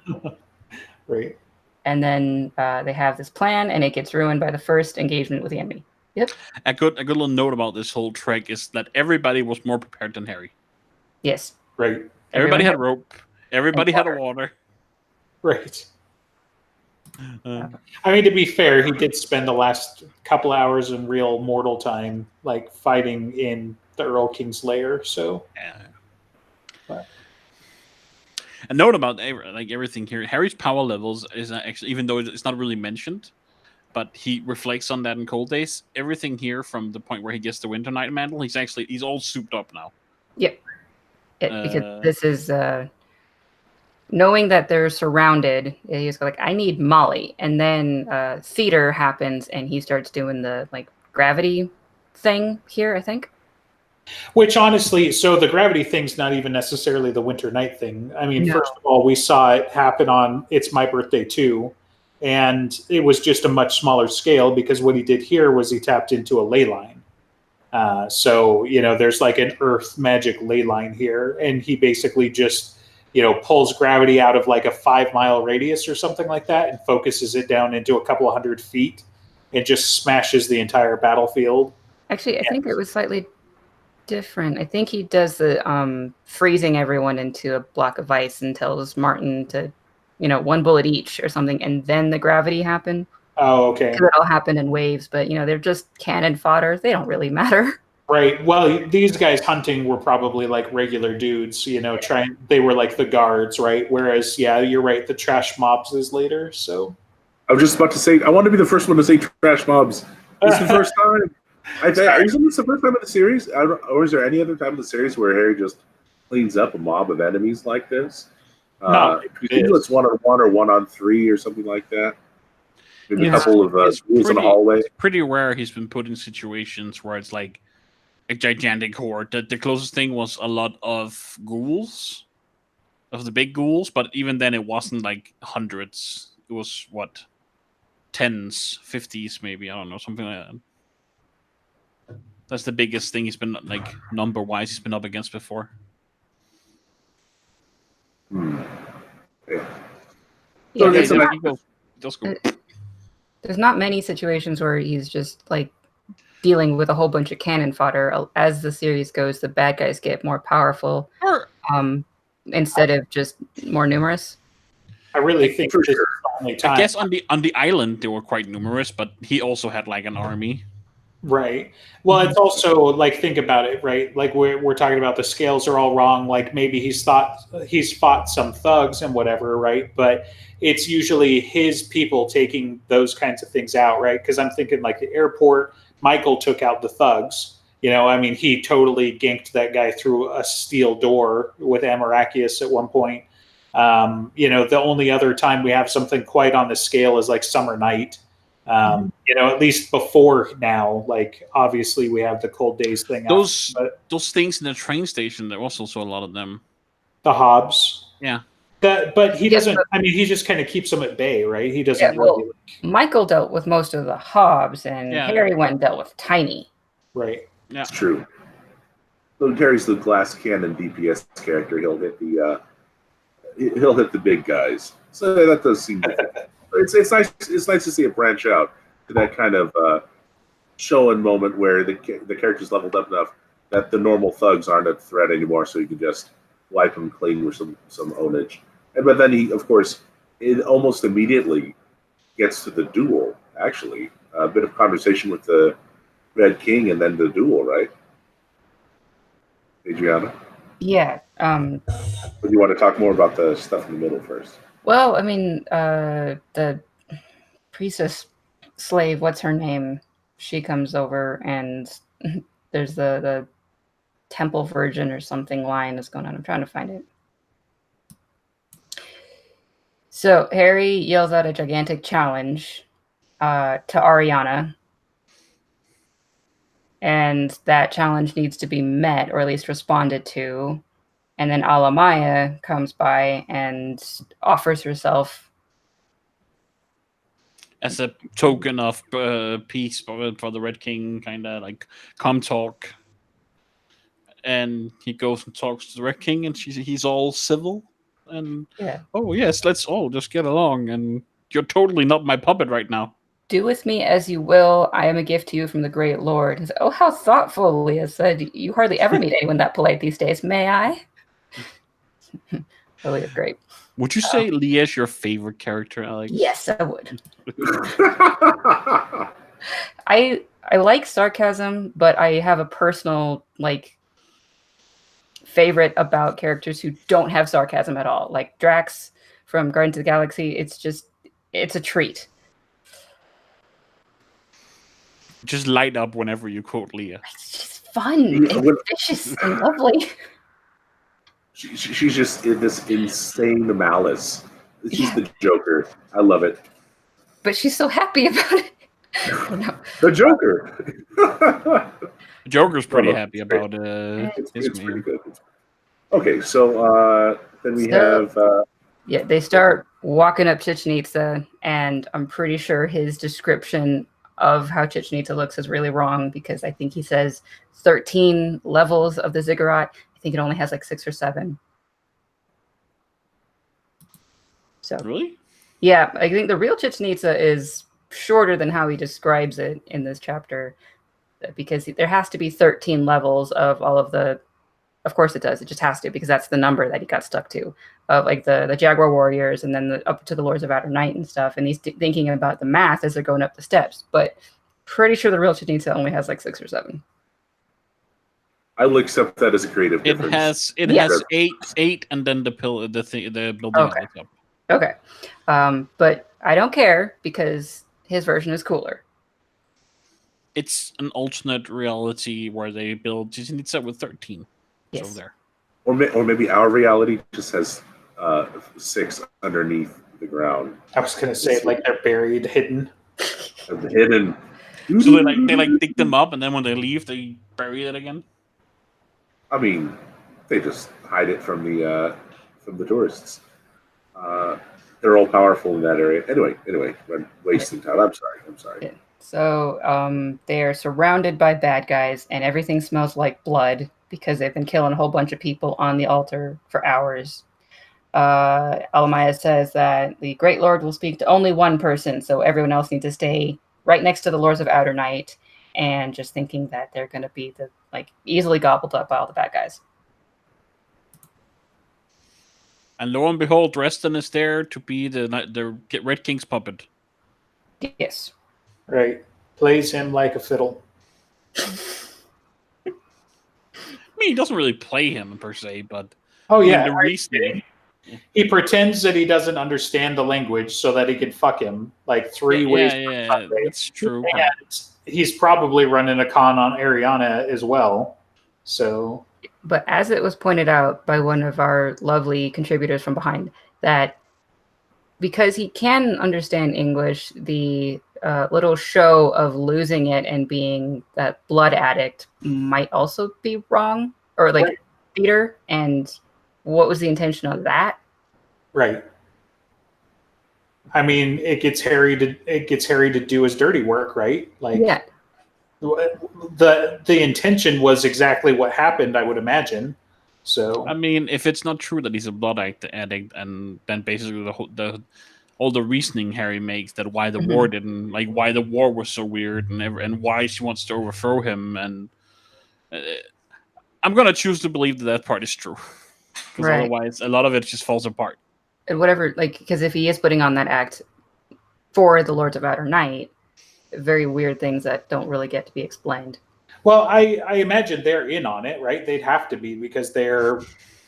Right. And then they have this plan, and it gets ruined by the first engagement with the enemy. Yep. A good little note about this whole trek is that everybody was more prepared than Harry. Yes. Right. Everybody had rope. Everybody had water. Right. I mean, to be fair, he did spend the last couple hours in real mortal time, like fighting in the Earl King's lair. So, yeah. A note about like everything here. Harry's power levels is actually, even though it's not really mentioned, but he reflects on that in Cold Days. Everything here from the point where he gets the Winter Night Mantle, he's all souped up now. Yep. Because this is knowing that they're surrounded. He's like, I need Molly, and then theater happens, and he starts doing the like gravity thing here, I think. Which honestly, so the gravity thing's not even necessarily the Winter Night thing. I mean, First of all, we saw it happen on It's My Birthday Too, and it was just a much smaller scale because what he did here was he tapped into a ley line. So, there's like an earth magic ley line here, and he basically just, pulls gravity out of like a 5-mile radius or something like that and focuses it down into a couple of 100 feet and just smashes the entire battlefield. Actually, I think it was slightly different. I think he does the freezing everyone into a block of ice and tells Martin to, 1 bullet each or something, and then the gravity happened. Oh, okay. It all happened in waves, but they're just cannon fodder. They don't really matter. Right. Well, these guys hunting were probably like regular dudes, they were like the guards, right? Whereas, yeah, you're right, the trash mobs is later, so. I was just about to say, I want to be the first one to say trash mobs. This is the first time. Isn't this the first time in the series? Or is there any other time in the series where Harry just cleans up a mob of enemies like this? No. It's 1-on-1 or 1-on-3 or something like that. Maybe a couple of rules in the hallway. It's pretty rare he's been put in situations where it's like a gigantic horde. The closest thing was a lot of ghouls, of the big ghouls, but even then it wasn't like hundreds. It was, 10s, 50s maybe, I don't know, something like that. That's the biggest thing he's been, like, number-wise, he's been up against before. Yeah. There's not many situations where he's just like dealing with a whole bunch of cannon fodder. As the series goes, the bad guys get more powerful, instead of just more numerous. I really think this is the only time. I guess on the island they were quite numerous, but he also had like an army. Right. Well, it's also like, think about it, right? Like we're talking about the scales are all wrong. Like maybe he's fought some thugs and whatever, right? But it's usually his people taking those kinds of things out, right? Because I'm thinking like the airport, Michael took out the thugs. I mean, he totally ganked that guy through a steel door with Amarachius at one point. The only other time we have something quite on the scale is like Summer Night. At least before now, like obviously we have the Cold Days thing. Those things in the train station, there was also a lot of them. The Hobbs. Yeah. But he doesn't. I mean, he just kind of keeps them at bay, right? He doesn't. Really, Michael dealt with most of the Hobbs, and Harry went and dealt with Tiny. Right. Yeah. It's true. So Harry's the glass cannon DPS character. He'll hit the big guys. So that does seem. It's nice. It's nice to see it branch out to that kind of show and moment where the character's leveled up enough that the normal thugs aren't a threat anymore. So you can just wipe them clean with some ownage. But then he, of course, it almost immediately gets to the duel. Actually, a bit of conversation with the Red King, and then the duel, right? Adriana? Yeah. But you want to talk more about the stuff in the middle first? Well, I mean, the priestess slave, what's her name? She comes over, and there's the temple virgin or something line is going on. I'm trying to find it. So Harry yells out a gigantic challenge to Ariana. And that challenge needs to be met, or at least responded to. And then Alamaya comes by and offers herself as a token of peace for the Red King, kind of like, come talk. And he goes and talks to the Red King, and he's all civil. And, oh, yes, let's all just get along. And you're totally not my puppet right now. Do with me as you will. I am a gift to you from the great Lord. Said, oh, how thoughtful, Leah said. You hardly ever meet anyone that polite these days. May I? Oh, Leah's great. Would you say Leah's your favorite character, Alex? Yes, I would. I like sarcasm, but I have a personal favorite about characters who don't have sarcasm at all. Like Drax from Guardians of the Galaxy. It's a treat. Just light up whenever you quote Leah. It's just fun and vicious and lovely. She's just in this insane malice. She's the Joker. I love it. But she's so happy about it. The Joker. Joker's pretty happy about it's pretty good. Okay, so then we have... they start walking up Chichén Itzá, and I'm pretty sure his description of how Chichén Itzá looks is really wrong, because I think he says 13 levels of the ziggurat. I think it only has 6 or 7. So really? Yeah, I think the real Chichén Itzá is shorter than how he describes it in this chapter, because there has to be 13 levels of all of the... Of course it does. It just has to, because that's the number that he got stuck to, of the Jaguar Warriors, and then up to the Lords of Outer Night and stuff. And he's thinking about the math as they're going up the steps. But pretty sure the real Chichén Itzá only has 6 or 7. I will accept that as a creative difference. It has 8, and then the building okay. up. Okay, but I don't care, because his version is cooler. It's an alternate reality where they build Chichén Itzá with 13. Yes. So there. Or maybe our reality just has 6 underneath the ground. I was gonna say they're buried, hidden. Hidden. So they dig them up, and then when they leave, they bury it again. I mean, they just hide it from the tourists. They're all powerful in that area. Anyway, I'm wasting time. I'm sorry. Yeah. So they are surrounded by bad guys, and everything smells like blood, because they've been killing a whole bunch of people on the altar for hours. Alamaya says that the Great Lord will speak to only one person, so everyone else needs to stay right next to the Lords of Outer Night, and just thinking that they're going to be easily gobbled up by all the bad guys. And lo and behold, Reston is there to be the Red King's puppet. Yes. Right. Plays him like a fiddle. I mean, he doesn't really play him per se, but the reasoning. He pretends that he doesn't understand the language so that he can fuck him like 3 ways. Yeah, that's true. And he's probably running a con on Ariana as well. So, but as it was pointed out by one of our lovely contributors from behind, that because he can understand English, the little show of losing it and being that blood addict might also be wrong, or like theater. And what was the intention of that? Right. I mean, it gets Harry to do his dirty work, right? Like, yeah. The intention was exactly what happened, I would imagine. So, I mean, if it's not true that he's a blood addict, and then basically all the reasoning Harry makes that why the war didn't, like why the war was so weird, and why she wants to overthrow him, and I'm gonna choose to believe that part is true, because otherwise a lot of it just falls apart. And whatever, like, because if he is putting on that act for the Lords of Outer Night, very weird things that don't really get to be explained. Well, I imagine they're in on it, right? They'd have to be, because they're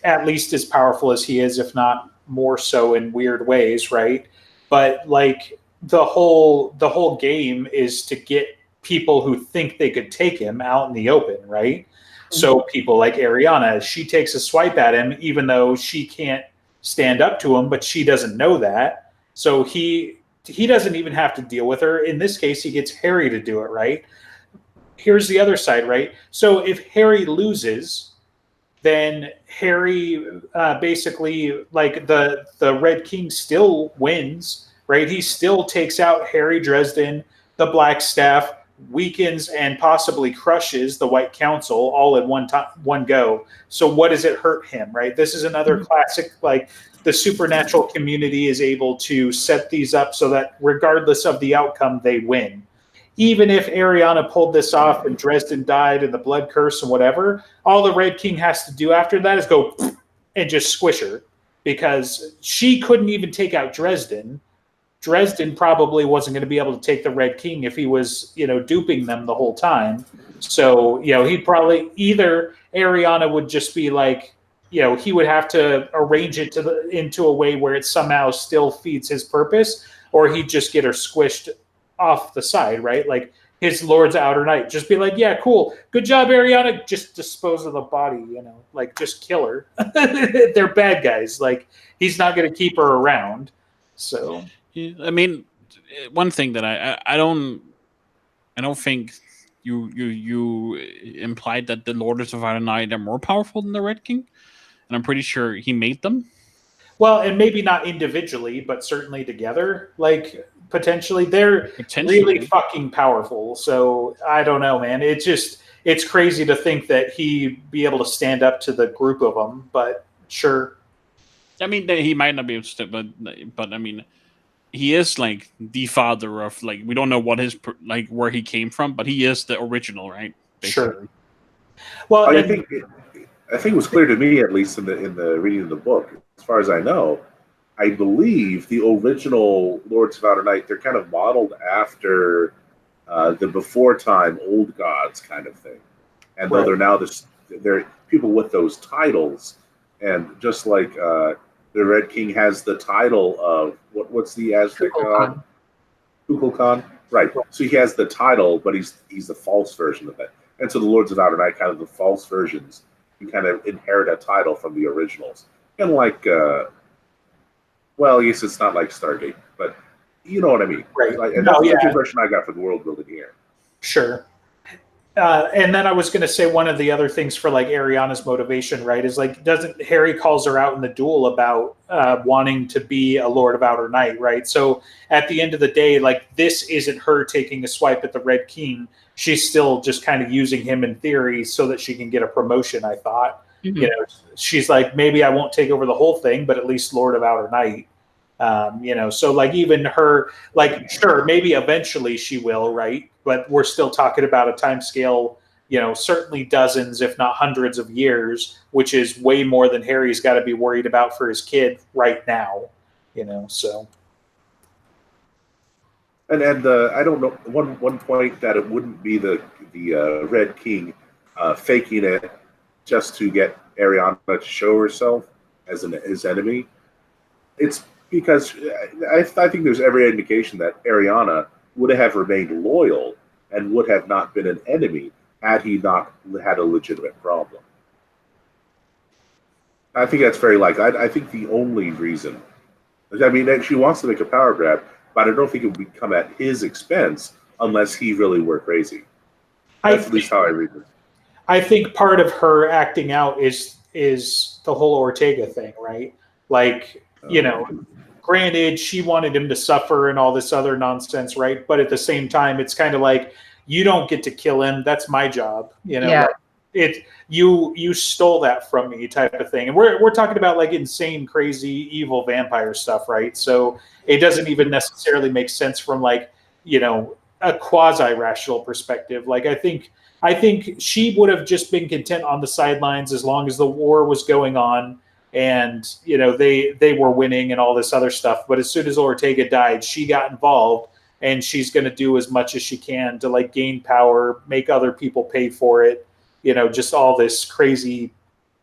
at least as powerful as he is, if not more so in weird ways, right? But like the whole game is to get people who think they could take him out in the open, right? So people like Ariana, she takes a swipe at him, even though she can't stand up to him, but she doesn't know that. So he doesn't even have to deal with her. In this case, he gets Harry to do it, right? Here's the other side, right? So if Harry loses, then Harry basically, like the Red King still wins, right? He still takes out Harry Dresden, the Black Staff, weakens and possibly crushes the White Council all in one go. So what does it hurt him, right? This is another classic, like the supernatural community is able to set these up so that regardless of the outcome, they win. Even if Ariana pulled this off and Dresden died and the blood curse and whatever, all the Red King has to do after that is go and just squish her, because she couldn't even take out Dresden. Dresden probably wasn't going to be able to take the Red King if he was, duping them the whole time. So, he'd probably either Ariana would just be like, he would have to arrange it into a way where it somehow still feeds his purpose, or he'd just get her squished off the side, right? Like his Lord's Outer Night, just be like, yeah, cool, good job, Ariana. Just dispose of the body, like just kill her. They're bad guys. Like he's not going to keep her around. So. Yeah, I mean, one thing that I don't think you implied that the Lords of Outer Night are more powerful than the Red King, and I'm pretty sure he made them. Well, and maybe not individually, but certainly together. Like potentially, they're really fucking powerful. So I don't know, man. It's crazy to think that he'd be able to stand up to the group of them. But sure. I mean, he might not be able to, but I mean. He is like the father of, like, we don't know what his like where he came from, but he is the original, right? Basically. Sure. Well, I think it was clear to me, at least in the reading of the book, as far as I know, I believe the original Lords of Outer Night, they're kind of modeled after the before time old gods kind of thing, and though they're now they're people with those titles, and just like. The Red King has the title of what's the Aztec god? Kukulkan. Right. So he has the title, but he's the false version of it. And so the Lords of Outer Night, kind of the false versions, you kind of inherit a title from the originals. And like, well, yes, it's not like Stargate, but you know what I mean. Right. And that's the impression I got from the world building here. Sure. And then I was going to say one of the other things for like Ariana's motivation, right, is like Harry calls her out in the duel about wanting to be a Lord of Outer Night, right? So at the end of the day, like this isn't her taking a swipe at the Red King. She's still just kind of using him in theory so that she can get a promotion, I thought. She's like, maybe I won't take over the whole thing, but at least Lord of Outer Night. So like even her, like, sure, maybe eventually she will, right? But we're still talking about a time scale, certainly dozens, if not hundreds of years, which is way more than Harry's got to be worried about for his kid right now, so. And I don't know one point that it wouldn't be the Red King faking it just to get Ariana to show herself as his enemy. It's because I think there's every indication that Ariana would have remained loyal and would have not been an enemy had he not had a legitimate problem. I think that's very likely. I think the only reason, I mean, she wants to make a power grab, but I don't think it would come at his expense unless he really were crazy. That's at least how I read it. I think part of her acting out is the whole Ortega thing, right? Like, granted, she wanted him to suffer and all this other nonsense, right? But at the same time, it's kind of like, you don't get to kill him. That's my job. Yeah. Like, you stole that from me, type of thing. And we're talking about like insane, crazy, evil vampire stuff, right? So it doesn't even necessarily make sense from like, a quasi-rational perspective. Like I think she would have just been content on the sidelines as long as the war was going on and they were winning and all this other stuff. But as soon as Ortega died, she got involved, and she's going to do as much as she can to like gain power, make other people pay for it, just all this crazy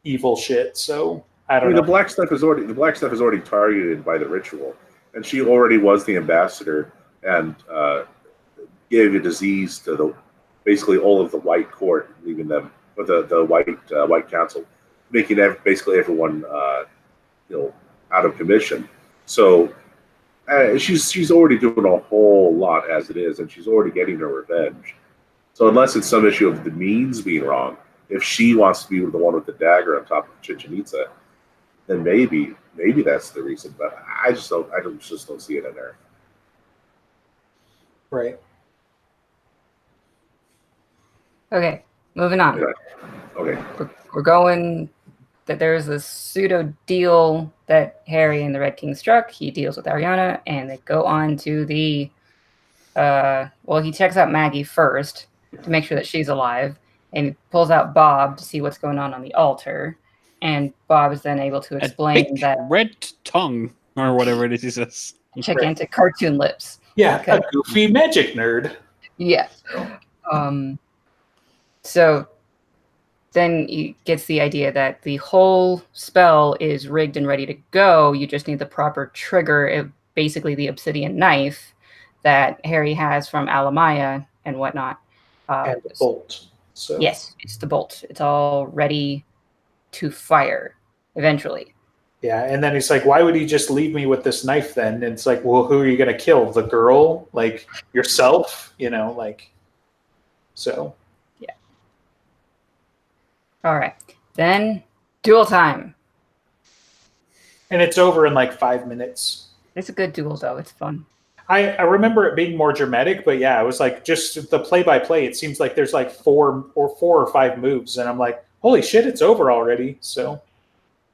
evil shit. So I don't know. The black stuff is already targeted by the ritual, and she already was the ambassador and gave a disease to basically all of the white court, leaving them with the white council, making basically everyone out of commission. So she's already doing a whole lot as it is, and she's already getting her revenge. So unless it's some issue of the means being wrong, if she wants to be the one with the dagger on top of Chichén Itzá, then maybe that's the reason. But I just don't see it in there. Right. Okay, moving on. Okay. We're going that there's a pseudo deal that Harry and the Red King struck. He deals with Ariana, and they go on to the he checks out Maggie first to make sure that she's alive, and he pulls out Bob to see what's going on the altar. And Bob is then able to explain that red tongue or whatever it is he says. Gigantic cartoon lips. Yeah, a goofy magic nerd. Yeah. So then he gets the idea that the whole spell is rigged and ready to go. You just need the proper trigger, basically the obsidian knife that Harry has from Alamaya and whatnot. And the bolt. So. Yes, it's the bolt. It's all ready to fire eventually. Yeah, and then he's like, why would he just leave me with this knife then? And it's like, well, who are you going to kill? The girl? Like, yourself? So. Yeah. All right. Then, duel time. And it's over in like 5 minutes. It's a good duel, though. It's fun. I remember it being more dramatic, but yeah, it was like just the play-by-play. It seems like there's like four or five moves, and I'm like, holy shit, it's over already. So.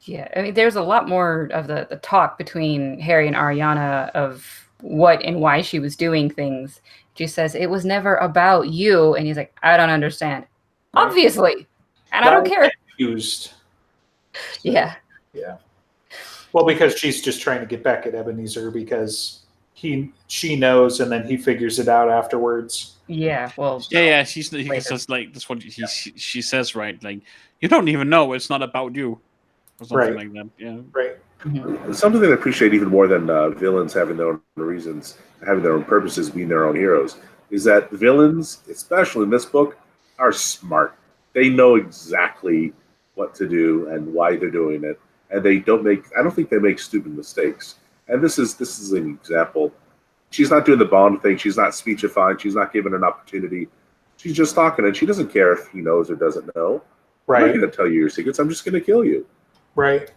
Yeah, I mean, there's a lot more of the talk between Harry and Ariana of what and why she was doing things. She says, it was never about you. And he's like, I don't understand. Right. Obviously. And I don't care. Confused. Yeah. Yeah. Well, because she's just trying to get back at Ebenezer because she knows and then he figures it out afterwards. Yeah, well. Yeah, he says, like, that's what she says, right? Like, you don't even know. It's not about you. Or something like that. Yeah. Right. Mm-hmm. Something that I appreciate even more than villains having their own reasons, having their own purposes, being their own heroes, is that villains, especially in this book, are smart. They know exactly what to do and why they're doing it, and I don't think they make stupid mistakes. And this is an example. She's not doing the Bond thing. She's not speechifying. She's not given an opportunity. She's just talking, and she doesn't care if he knows or doesn't know. Right. I'm not going to tell you your secrets. I'm just going to kill you. Right.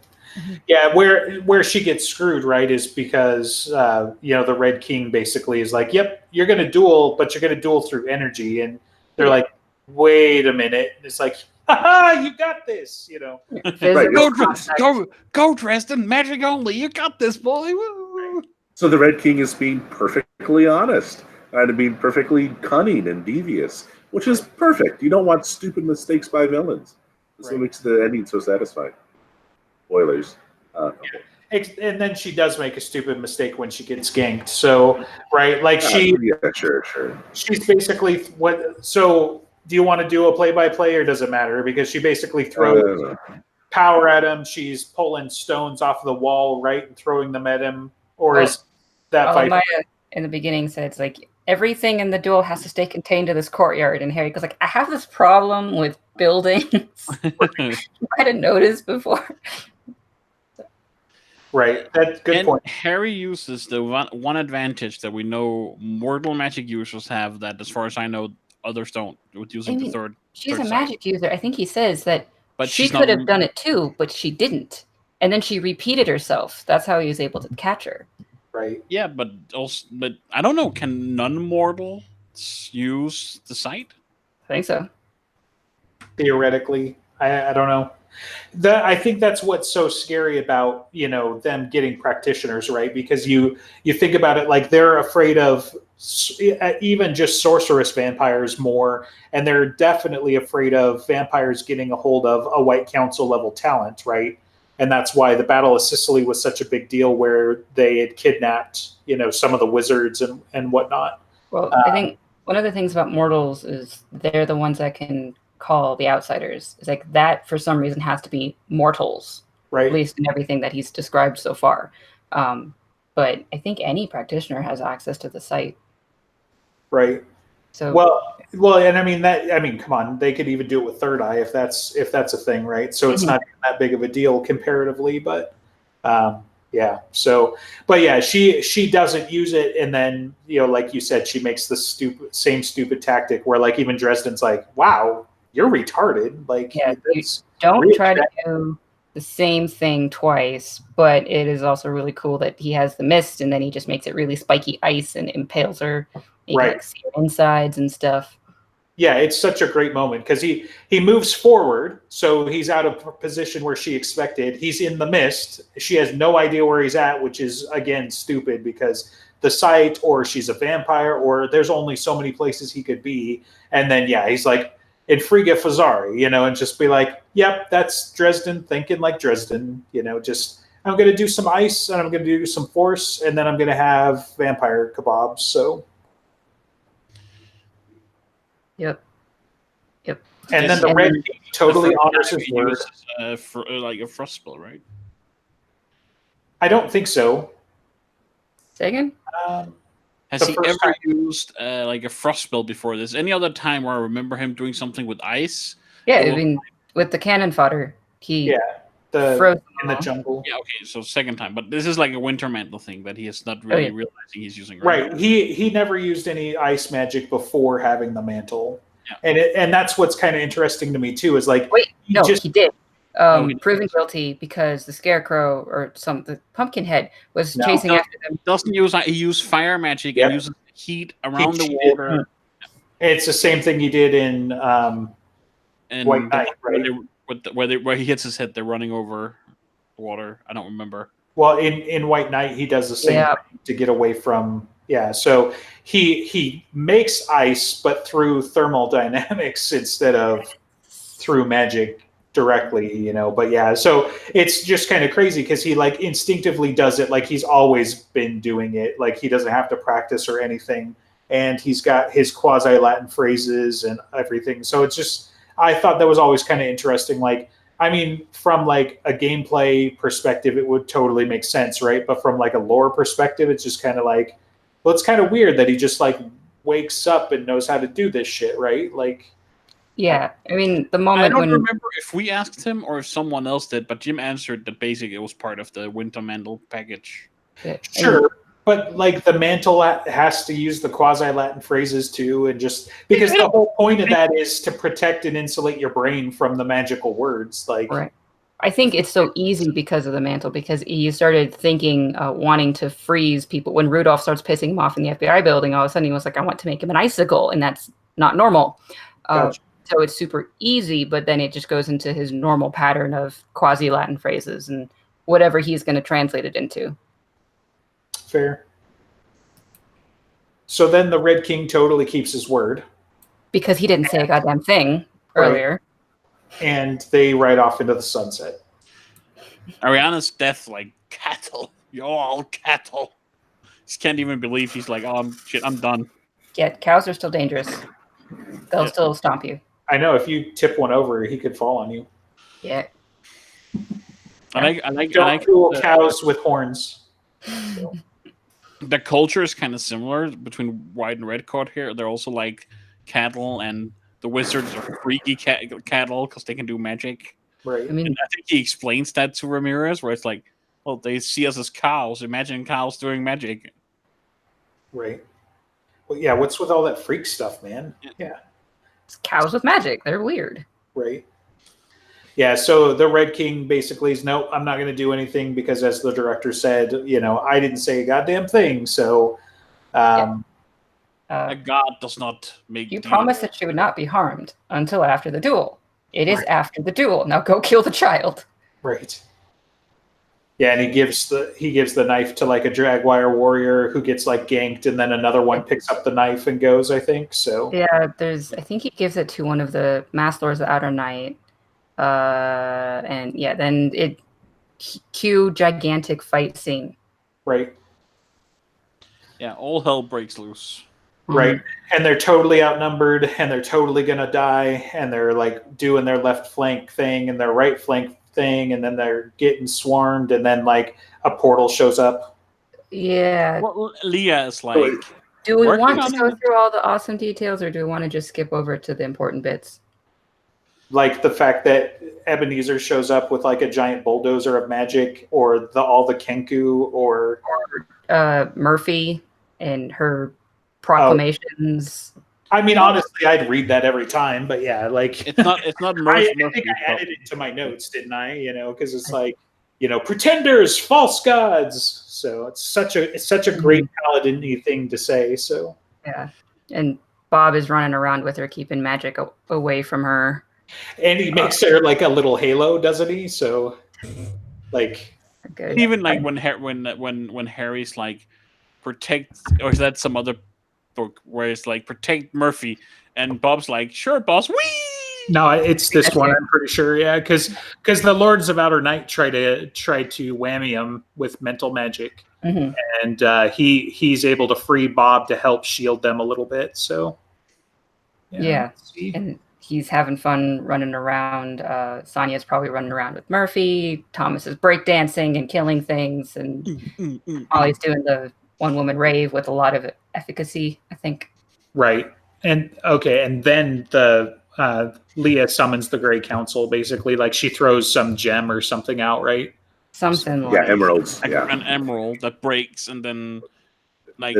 Yeah, where she gets screwed, right, is because the Red King basically is like, yep, you're going to duel, but you're going to duel through energy, and they're like, wait a minute. And it's like, ha, you got this, Right. Go dressed in magic only. You got this, boy. Woo. So the Red King is being perfectly honest and being perfectly cunning and devious, which is perfect. You don't want stupid mistakes by villains. That's what makes the ending so satisfying. Spoilers. And then she does make a stupid mistake when she gets ganked. So, right, like sure. She's basically what? So, do you want to do a play-by-play, or does it matter? Because she basically throws power at him. She's pulling stones off the wall, right, and throwing them at him. Or is that fight? Maya in the beginning said it's like everything in the duel has to stay contained to this courtyard, and Harry goes like, I have this problem with buildings. You might have noticed before. Right, that's good point. Harry uses the one advantage that we know mortal magic users have that, as far as I know, others don't. With using the third. She's a magic user. I think he says that but she could have done it too, but she didn't. And then she repeated herself. That's how he was able to catch her. Right. Yeah, but I don't know. Can non-mortals use the sight? I think so. Theoretically, I don't know. I think that's what's so scary about them getting practitioners, right? Because you think about it, like they're afraid of even just sorceress vampires more, and they're definitely afraid of vampires getting a hold of a White Council level talent, right? And that's why the Battle of Sicily was such a big deal, where they had kidnapped some of the wizards and whatnot. Well, I think one of the things about mortals is they're the ones that can call the outsiders. It's like that for some reason has to be mortals, right? At least in everything that he's described so far. But I think any practitioner has access to the site, right? So well, and I mean, come on, they could even do it with Third Eye if that's a thing, right? So it's not that big of a deal comparatively, but yeah. So, but yeah, she doesn't use it, and then like you said, she makes the same stupid tactic where like even Dresden's like, "Wow, you're retarded!" Like, yeah, you don't try to do the same thing twice. But it is also really cool that he has the mist, and then he just makes it really spiky ice and impales her. You can, like, see her insides and stuff. Yeah, it's such a great moment because he moves forward, so he's out of position where she expected. He's in the mist. She has no idea where he's at, which is, again, stupid because the site, or she's a vampire, or there's only so many places he could be. And then, yeah, he's like, in Frigga Fazari, and just be like, yep, that's Dresden thinking like Dresden, just, I'm going to do some ice, and I'm going to do some force, and then I'm going to have vampire kebabs, so... Yep. And then the Red King totally honors his word. Like a frost spell, right? I don't think so. Say again? Has he ever used like a frost spell before this? Any other time where I remember him doing something with ice? Yeah, I mean, with the cannon fodder, he froze in the jungle. Yeah, okay, so second time. But this is like a winter mantle thing that he is not really realizing he's using. Right. He never used any ice magic before having the mantle. Yeah. And that's what's kind of interesting to me too, is like he did. Proven guilty because the scarecrow or the pumpkin head was chasing after them. He used fire magic and uses heat around the water. It's the same thing he did in White Knight, right? Where he hits his head, they're running over water. I don't remember. Well, in White Knight, he does the same thing to get away from. Yeah, so he makes ice, but through thermal dynamics instead of through magic directly, But yeah, so it's just kind of crazy because he like instinctively does it, like he's always been doing it, like he doesn't have to practice or anything, and he's got his quasi-Latin phrases and everything. So it's just, I thought that was always kind of interesting. Like, I mean, from like a gameplay perspective, it would totally make sense, right? But from like a lore perspective, it's just kind of like, well, it's kind of weird that he just like wakes up and knows how to do this shit, right? Like, yeah, I mean, the moment I don't remember if we asked him or if someone else did, but Jim answered that basically it was part of the winter mantle package. Sure, but like the mantle has to use the quasi-Latin phrases too, and just because the whole point of that is to protect and insulate your brain from the magical words, like. Right. I think it's so easy because of the mantle, because you started thinking, wanting to freeze people. When Rudolph starts pissing him off in the FBI building, all of a sudden he was like, I want to make him an icicle, and that's not normal. Gotcha. So it's super easy, but then it just goes into his normal pattern of quasi-Latin phrases and whatever he's going to translate it into. Fair. So then the Red King totally keeps his word. Because he didn't say a goddamn thing earlier. And they ride off into the sunset. Ariana's death, like cattle. You're all cattle. Just can't even believe she's like, oh shit, I'm done. Yeah, cows are still dangerous. They'll still stomp you. I know if you tip one over, he could fall on you. Yeah. I like cows with horns. The culture is kind of similar between white and red coat here. They're also like cattle, and the wizards are freaky cattle because they can do magic. Right. I mean, And I think he explains that to Ramirez, where it's like, well, they see us as cows. Imagine cows doing magic. Right. Well, yeah. What's with all that freak stuff, man? Yeah. it's cows with magic. They're weird. Right. Yeah, so the Red King basically is, no, I'm not going to do anything because, as the director said, I didn't say a goddamn thing. So, a god does not make. You promised that she would not be harmed until after the duel. It is after the duel. Now go kill the child. Right. Yeah, and he gives the knife to like a Jaguar warrior who gets like ganked, and then another one picks up the knife and goes. I think so. Yeah, I think he gives it to one of the Mass Lords of Outer Night. And yeah, then cue gigantic fight scene. Right. Yeah, all hell breaks loose. Right. Mm-hmm. And they're totally outnumbered, and they're totally gonna die, and they're like doing their left flank thing and their right flank thing, and then they're getting swarmed, and then like a portal shows up. Yeah. Well, Leah is like, do we want to go through all the awesome details, or do we want to just skip over to the important bits? Like the fact that Ebenezer shows up with like a giant bulldozer of magic, or all the Kenku, or Murphy and her proclamations. I mean, honestly, I'd read that every time, but yeah, like it's not Murphy. I think I added it to my notes, didn't I? Because it's like, pretenders, false gods. So it's such a great paladin-y thing to say. So yeah, and Bob is running around with her, keeping magic away from her. And he makes her like a little halo, doesn't he? So, like, good. Even like when Harry's like protect, or is that some other book where it's like protect Murphy, and Bob's like, sure, boss, wee. No, it's this one. I'm pretty sure, yeah, because the Lords of Outer Night try to whammy him with mental magic, and he's able to free Bob to help shield them a little bit. So, yeah. And he's having fun running around. Sonya's probably running around with Murphy. Thomas is breakdancing and killing things. And Molly's doing the one-woman rave with a lot of efficacy, I think. Right. And then the Leah summons the Grey Council, basically. Like, she throws some gem or something out, right? Something like... Yeah, emeralds. Like yeah. An emerald that breaks, and then, like...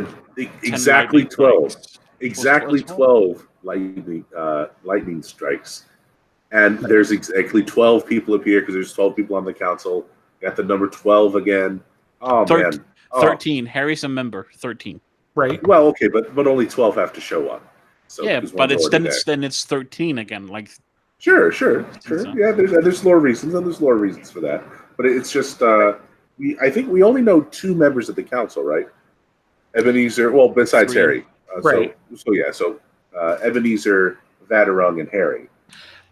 Exactly 12. Exactly 12. Lightning strikes, and there's exactly 12 people appear because there's 12 people on the council. Got the number 12 again. Oh, man. 13. Harry's a member. 13. Right. Well, okay, but only 12 have to show up. So yeah, but then it's 13 again. Like, sure. Yeah, there's lore reasons, and there's lore reasons for that. But it's just I think we only know 2 members of the council, right? Ebenezer. Well, besides 3. Harry. Right. So Ebenezer, Vadarung, and Harry.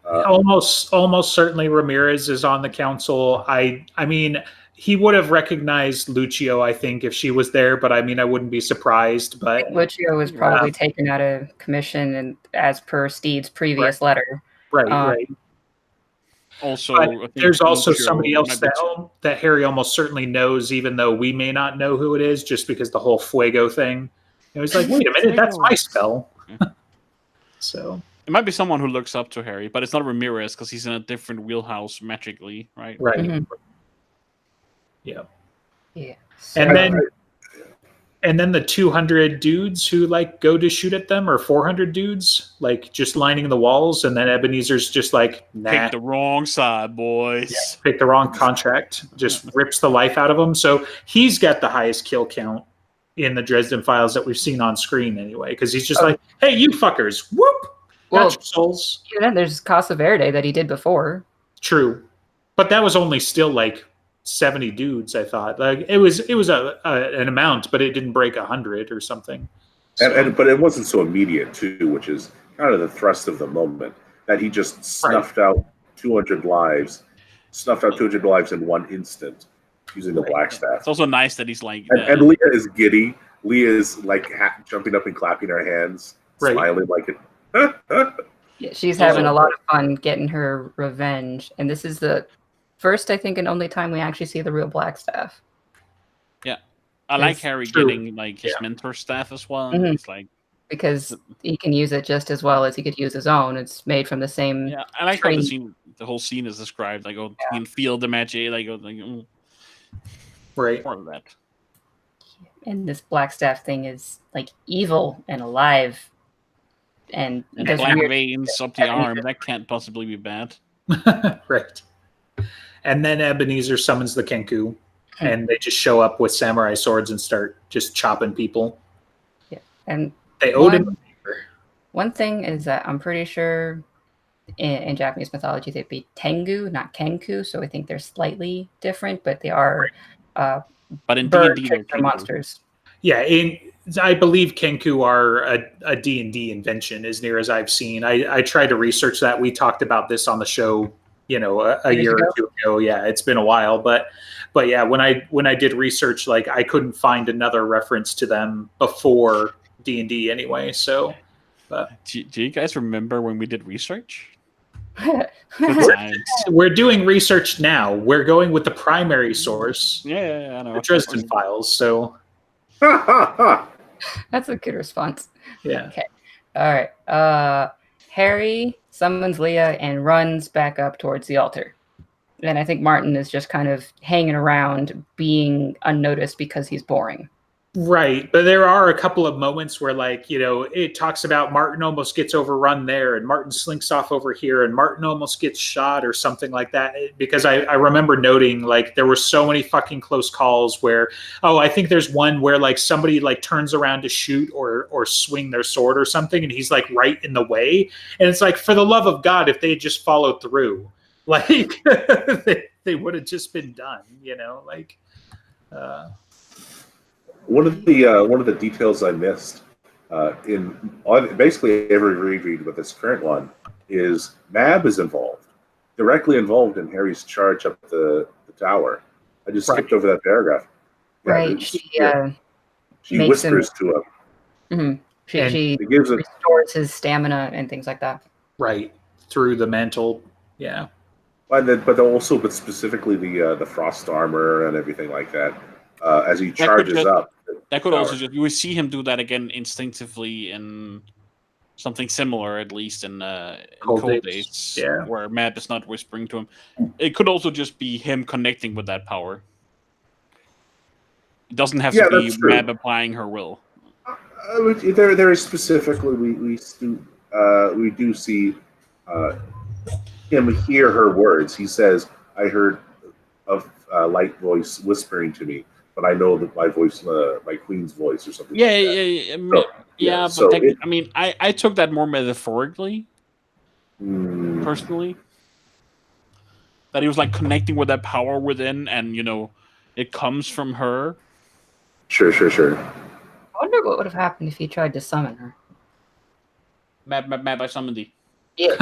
Almost certainly Ramirez is on the council. I mean, he would have recognized Lucio, I think, if she was there, but I mean, I wouldn't be surprised. But Lucio was probably taken out of commission, and as per Steed's previous letter. Right. Also, there's also somebody else that Harry almost certainly knows, even though we may not know who it is, just because the whole Fuego thing. It was like, wait a minute, that's my spell. So it might be someone who looks up to Harry, but it's not Ramirez because he's in a different wheelhouse magically, right? Right. Mm-hmm. Yeah. Yeah. And then the 200 dudes who like go to shoot at them, or 400 dudes like just lining the walls, and then Ebenezer's just like, nah. Pick the wrong side, boys. Yeah, pick the wrong contract. Just rips the life out of them. So he's got the highest kill count in the Dresden Files that we've seen on screen anyway, because he's just like, hey, you fuckers, whoop, got your souls. Then there's Casa Verde that he did before. True, but that was only still like 70 dudes, I thought. Like it was an amount, but it didn't break 100 or something. So. But it wasn't so immediate too, which is kind of the thrust of the moment, that he just snuffed out 200 lives snuffed out 200 lives in one instant using the black staff. It's also nice that he's like... And Leah is giddy. Leah is like jumping up and clapping her hands, smiling like it. Yeah, she's having a lot of fun getting her revenge. And this is the first, I think, and only time we actually see the real black staff. Yeah. I like Harry getting like his mentor staff as well. Mm-hmm. It's like... Because he can use it just as well as he could use his own. It's made from the same. Yeah, I like how the whole scene is described. Like, you can feel the magic. Right. More of that. And this black staff thing is like evil and alive, and black veins up the arm. That can't possibly be bad. Right. And then Ebenezer summons the Kenku, and they just show up with samurai swords and start just chopping people. Yeah, and they owed him a favor. One thing is that I'm pretty sure in Japanese mythology they'd be Tengu, not Kenku, so I think they're slightly different, but they are but in D&D they're monsters. Yeah, I believe Kenku are a D&D invention, as near as I've seen. I tried to research that. We talked about this on the show, a year or two ago. Yeah, it's been a while, but yeah, when I did research, like I couldn't find another reference to them before D&D anyway. So, do you guys remember when we did research? We're doing research now. We're going with the primary source. Yeah, I know. The Dresden Files. So that's a good response. Yeah. Okay. All right. Harry summons Leah and runs back up towards the altar. And I think Martin is just kind of hanging around, being unnoticed because he's boring. Right. But there are a couple of moments where, like, it talks about Martin almost gets overrun there and Martin slinks off over here and Martin almost gets shot or something like that. Because I remember noting, like, there were so many fucking close calls where, I think there's one where, like, somebody, like, turns around to shoot or swing their sword or something and he's, like, right in the way. And it's like, for the love of God, if they had just followed through, like, they would have just been done, like... One of the details I missed in basically every reread with this current one is Mab is directly involved in Harry's charge up the tower. I just skipped over that paragraph. Yeah, right. She whispers to him. Mm-hmm. She restores his stamina and things like that. Right. Through the mantle. Yeah. But specifically the frost armor and everything like that. As he charges up. That could also you would see him do that again instinctively in something similar, at least in Cold Days, where Mab is not whispering to him. It could also just be him connecting with that power. It doesn't have to be Mab applying her will. There is specifically we do see him hear her words. He says, "I heard a light voice whispering to me, but I know that my voice, my queen's voice, or something." I took that more metaphorically, personally. That he was like connecting with that power within, and it comes from her. Sure. I wonder what would have happened if he tried to summon her. Mab, I summoned thee. Yeah.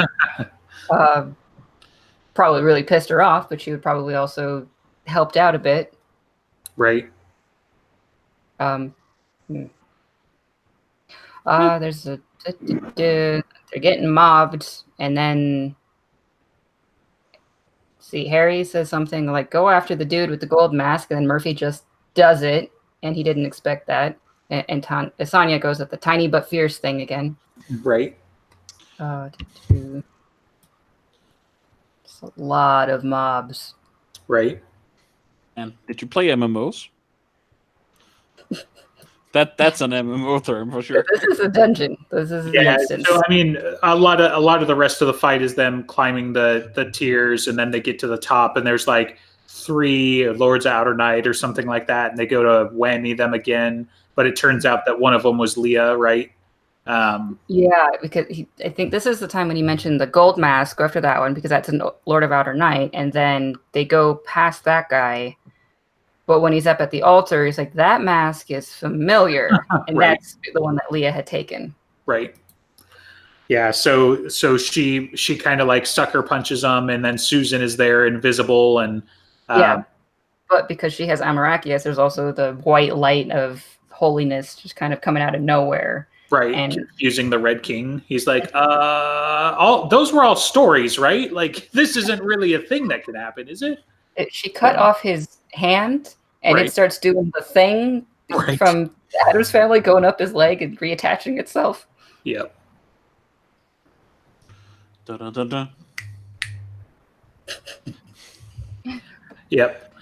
Probably really pissed her off, but she would probably also helped out a bit. Right. There's they're getting mobbed, and then Harry says something like, "Go after the dude with the gold mask," and then Murphy just does it, and he didn't expect that. And Sonya goes at the tiny but fierce thing again. Right. It's a lot of mobs. Right. And did you play MMOs? That's an MMO term for sure. This is a dungeon. This is an instance. So I mean, a lot of the rest of the fight is them climbing the tiers, and then they get to the top, and there's like 3 Lords of Outer Night or something like that, and they go to whammy them again. But it turns out that one of them was Leah, right? Because I think this is the time when he mentioned the gold mask. Go after that one because that's a Lord of Outer Night, and then they go past that guy. But when he's up at the altar, he's like, "That mask is familiar," and Right. That's the one that Leah had taken. Right. Yeah, so she kind of like sucker punches him, and then Susan is there, invisible, and but because she has Amarachias, there's also the white light of holiness just kind of coming out of nowhere, right, and confusing the Red King. He's like, all those were all stories, right? Like, this isn't really a thing that could happen, is it? She cut off his hand, and it starts doing the thing from the Adams Family, going up his leg and reattaching itself. Yep. Da, da, da, da. Yep.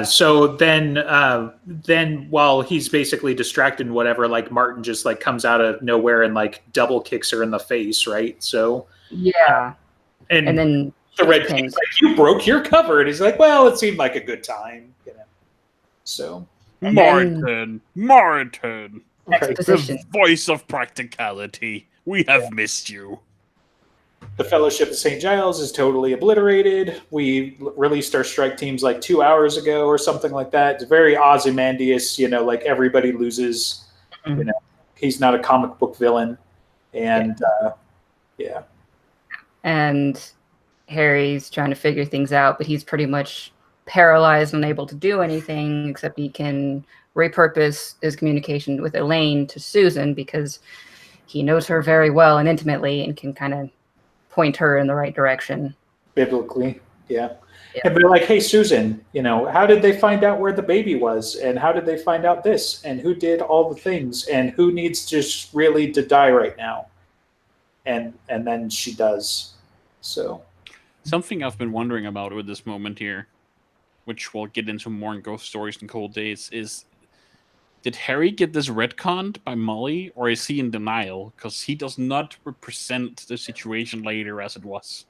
So then while he's basically distracted and whatever, like Martin just like comes out of nowhere and like double kicks her in the face, right? So and then the Red King's like, "You broke your cover," and he's like, "Well, it seemed like a good time, you know." So Martin, exposition. the voice of practicality, we have missed you. The Fellowship of St. Giles is totally obliterated. We released our strike teams like 2 hours ago or something like that. It's very Ozymandias, you know, like everybody loses. You know, he's not a comic book villain. And And Harry's trying to figure things out, but he's pretty much paralyzed, unable to do anything, except he can repurpose his communication with Elaine to Susan because he knows her very well and intimately and can kind of point her in the right direction. Biblically, yeah. And they're like, "Hey, Susan, you know, how did they find out where the baby was? And how did they find out this? And who did all the things? And who needs just really to die right now?" And then she does. So something I've been wondering about with this moment here, which we'll get into more in Ghost Stories and Cold Days, is did Harry get this retconned by Molly, or is he in denial? Because he does not represent the situation later as it was.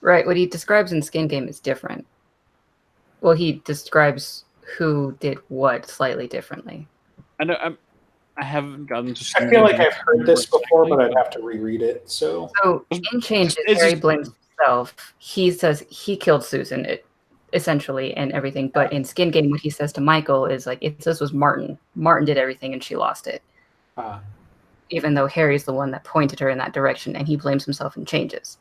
Right. What he describes in Skin Game is different. Well, he describes who did what slightly differently. I haven't gotten to. I feel like I've heard this before, but I'd have to reread it. So in Changes, Harry blames himself. He says he killed Susan, essentially, and everything. But in Skin Game, what he says to Michael is like, this was Martin. Martin did everything, and she lost it. Even though Harry's the one that pointed her in that direction, and he blames himself and changes.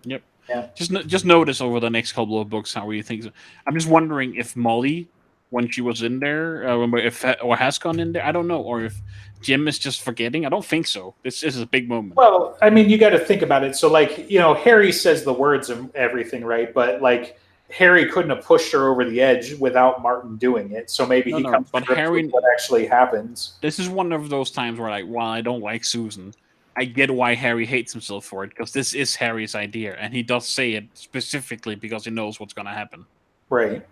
Yep. Yeah. Just notice over the next couple of books how he thinks. I'm just wondering if Molly, when she was in there, or has gone in there, I don't know, or if Jim is just forgetting. I don't think so. This is a big moment. Well, I mean, you got to think about it. So, like, you know, Harry says the words and everything, right? But like, Harry couldn't have pushed her over the edge without Martin doing it. So maybe he comes to grips with what actually happens. This is one of those times where, like, while I don't like Susan, I get why Harry hates himself for it, because this is Harry's idea, and he does say it specifically because he knows what's going to happen. Right.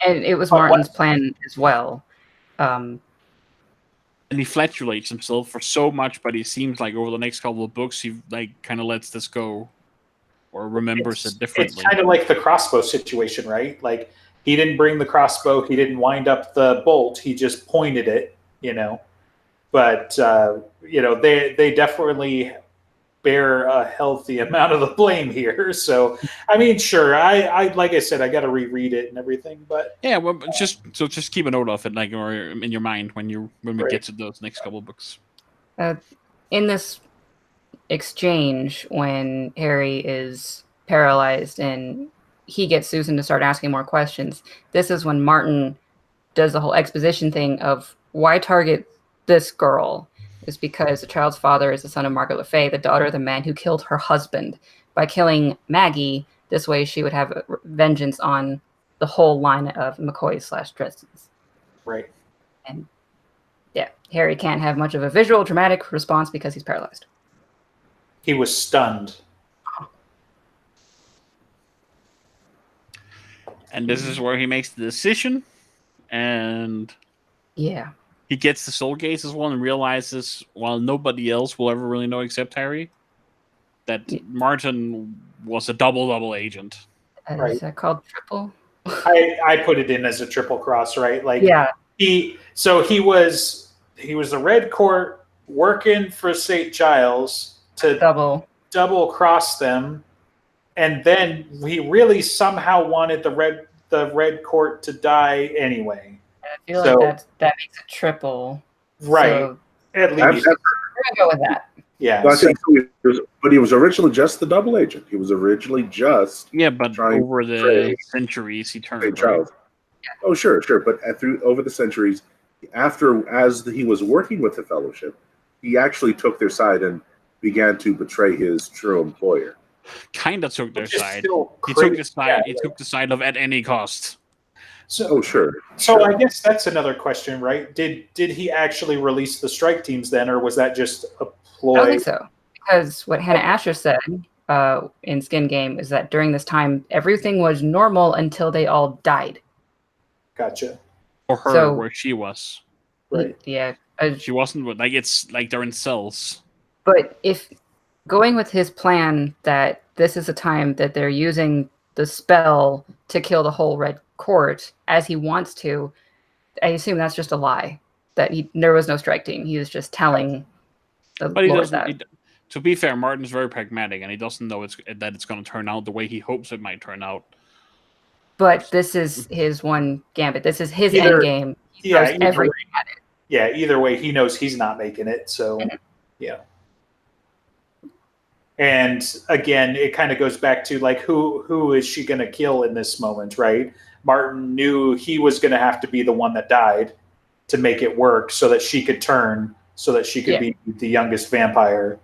And it was Martin's plan as well. And he flatulates himself for so much, but it seems like over the next couple of books, he like kind of lets this go, or remembers it differently. It's kind of like the crossbow situation, right? Like, he didn't bring the crossbow, he didn't wind up the bolt, he just pointed it, you know. But you know, they definitely bear a healthy amount of the blame here. So, I mean, sure, I like I said, I got to reread it and everything, but yeah, well, just keep a note of it, like, or in your mind when we get to those next couple of books. In this exchange, when Harry is paralyzed and he gets Susan to start asking more questions, this is when Martin does the whole exposition thing of why target this girl. Is because the child's father is the son of Margaret Le Fay, the daughter of the man who killed her husband. By killing Maggie, this way she would have vengeance on the whole line of McCoys/Dresdens. Right. And yeah, Harry can't have much of a visual dramatic response because he's paralyzed. He was stunned. And this is where he makes the decision, and yeah. He gets the soul gaze as well and realizes, while nobody else will ever really know except Harry, that Martin was a double agent. Is that called triple? I put it in as a triple cross, right? Like, he was the Red Court working for St. Giles to double cross them, and then he really somehow wanted the Red Court to die anyway. I feel like that makes it triple. Right. So, at least. gonna go with that. Yeah. But he was originally just the double agent. He was originally just but over the centuries he turned. Right? Oh, sure. But over the centuries, as he was working with the Fellowship, he actually took their side and began to betray his true employer. Kind of took their side. He took the side of at any cost. So, sure. I guess that's another question, right? Did he actually release the strike teams then, or was that just a ploy? I don't think so, because what Hannah Asher said in Skin Game is that during this time, everything was normal until they all died. Gotcha. For her, where she was. Right. Yeah. She wasn't, it's like they're in cells. But if going with his plan that this is a time that they're using the spell to kill the whole Red Court as he wants to, I assume that's just a lie. That there was no strike team. He was just telling the Lord that. To be fair, Martin's very pragmatic, and he doesn't know that it's going to turn out the way he hopes it might turn out. But this is his one gambit. This is his end game. He throws everything at it. Yeah, either way, he knows he's not making it. So, yeah. And again, it kind of goes back to like who is she going to kill in this moment, right? Martin knew he was going to have to be the one that died to make it work, so that she could turn, so that she could be the youngest vampire.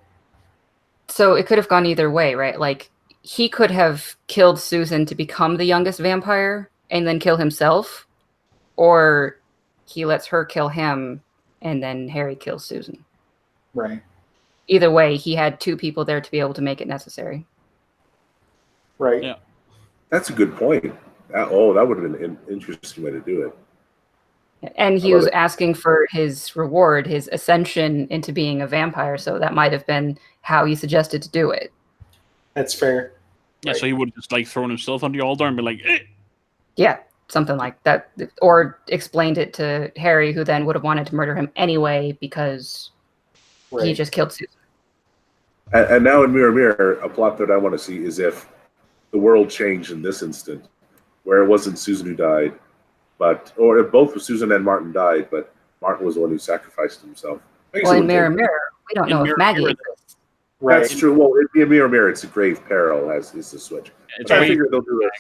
So it could have gone either way, right? Like he could have killed Susan to become the youngest vampire and then kill himself, or he lets her kill him and then Harry kills Susan. Right. Either way, he had two people there to be able to make it necessary. Right. Yeah. That's a good point. That would have been an interesting way to do it. And he was asking for his reward, his ascension into being a vampire, so that might have been how he suggested to do it. That's fair. Yeah, so he would have just like thrown himself on the altar and be like, eh. Yeah, something like that. Or explained it to Harry, who then would have wanted to murder him anyway because he just killed Susan. And now in Mirror Mirror, a plot that I want to see is if the world changed in this instant, where it wasn't Susan who died, or if both Susan and Martin died, but Martin was the one who sacrificed himself. Well, in Mirror Mirror, we don't know if Maggie exists. Right. That's true. Well, in Mirror Mirror, it's a grave peril is the switch. I figure they'll do it.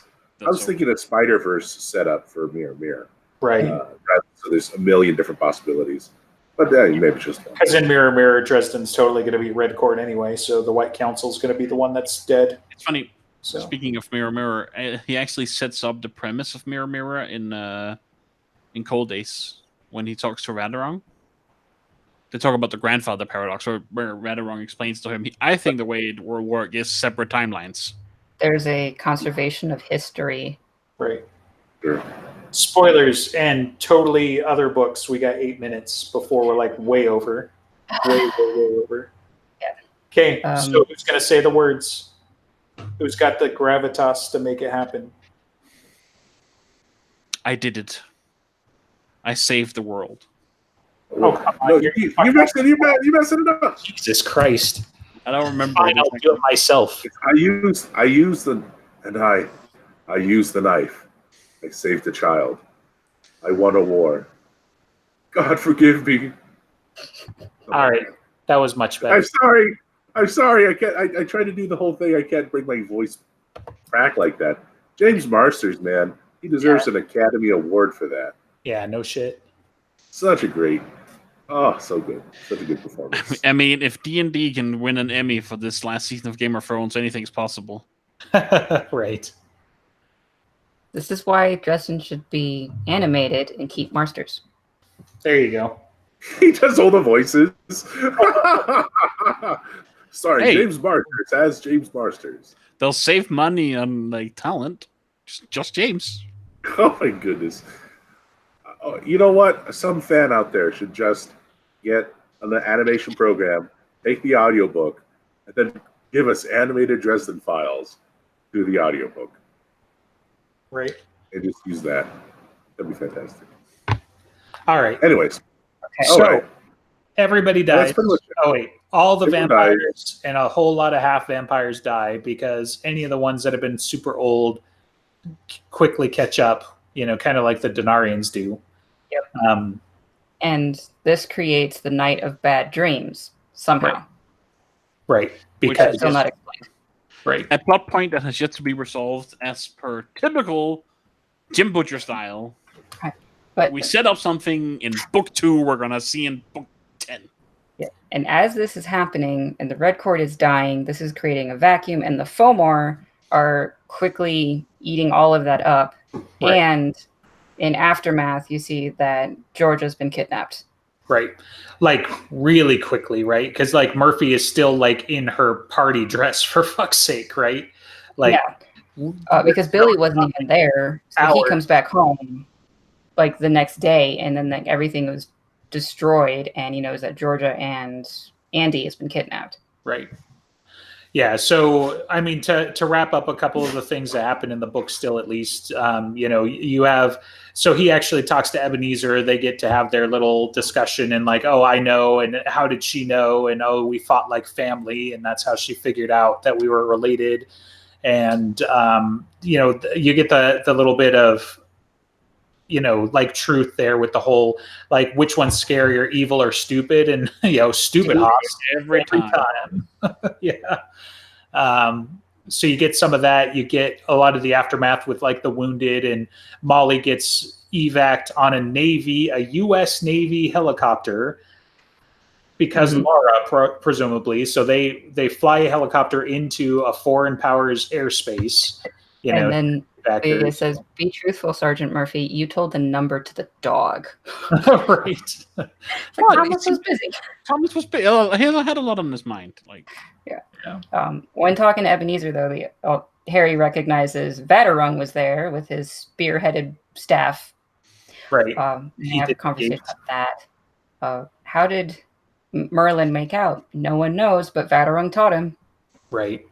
I was thinking a Spider-Verse setup for Mirror Mirror. Right. So there's a million different possibilities. But maybe just one. Because in Mirror Mirror, Dresden's totally going to be Red Court anyway, so the White Council's going to be the one that's dead. It's funny. So. Speaking of Mirror Mirror, he actually sets up the premise of Mirror Mirror in Cold Days when he talks to Radarong. They talk about the grandfather paradox, where Radarong explains to him, I think the way it will work is separate timelines. There's a conservation of history. Right. Sure. Spoilers and totally other books. We got 8 minutes before we're like way over. Way over. Yeah. Okay, so who's going to say the words? Who's got the gravitas to make it happen? I did it. I saved the world. Oh, come on. No, you messed it up. Jesus Christ. I don't remember. I'll do it myself. I used the knife. I saved a child. I won a war. God forgive me. All right. That was much better. I'm sorry. I tried to do the whole thing. I can't bring my voice back like that. James Marsters, man. He deserves an Academy Award for that. Yeah, no shit. Such a great... Oh, so good. Such a good performance. I mean, if D&D can win an Emmy for this last season of Game of Thrones, anything's possible. Right. This is why Dresden should be animated and keep Marsters. There you go. He does all the voices. Sorry, hey. James Marsters as James Marsters. They'll save money on talent. Just James. Oh my goodness. You know what? Some fan out there should just get an animation program, take the audiobook, and then give us animated Dresden files through the audiobook. Right. And just use that. That'd be fantastic. All right. Anyways. Okay. So everybody dies. Oh, wait. All the vampires and a whole lot of half vampires die because any of the ones that have been super old quickly catch up, kind of like the Denarians do. Yep. And this creates the Night of Bad Dreams. somehow. Right. Because Because it's still not explained. Right. A plot point that has yet to be resolved as per typical Jim Butcher style. Right. But we set up something in book 2 we're going to see in book 10. Yeah. And as this is happening and the red cord is dying, this is creating a vacuum, and the Fomor are quickly eating all of that up. Right. And in aftermath, you see that Georgia's been kidnapped. Right. Like really quickly, right? Because like Murphy is still like in her party dress, for fuck's sake, right? Like, yeah. Because Billy wasn't even there. So he comes back home like the next day, and then like everything was destroyed, and he knows that Georgia and Andy has been kidnapped. Right. Yeah. So, I mean, to wrap up a couple of the things that happen in the book still, at least, you know, you have, so he actually talks to Ebenezer. They get to have their little discussion and like, oh, I know. And how did she know? And, oh, we fought like family. And that's how she figured out that we were related. And, you know, you get the little bit of, you know, like truth there with the whole, like, which one's scarier, evil or stupid? And, you know, stupid Haas every time. Yeah. So you get some of that. You get a lot of the aftermath with like the wounded, and Molly gets evac'd on a U.S. Navy helicopter because Laura, presumably. So they fly a helicopter into a foreign power's airspace. You know, and then it says, "Be truthful, Sergeant Murphy. You told the number to the dog." Right. Thomas was busy. Thomas was busy. He had a lot on his mind. Like, yeah. When talking to Ebenezer, though, Harry recognizes Vaterung was there with his spear-headed staff. Right. They have a conversation about that. How did Merlin make out? No one knows, but Vaterung taught him. Right.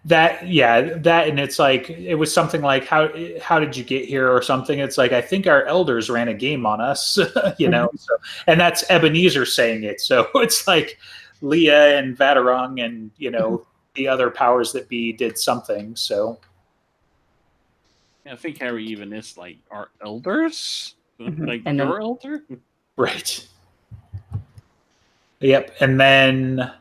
That, and it's like, it was something like, how did you get here or something? It's like, I think our elders ran a game on us, you know, so, and that's Ebenezer saying it. So it's like Leah and Vaterung and, you know, the other powers that be did something. So yeah, I think Harry even is like our elders, like and your elder. Right. Yep. And then,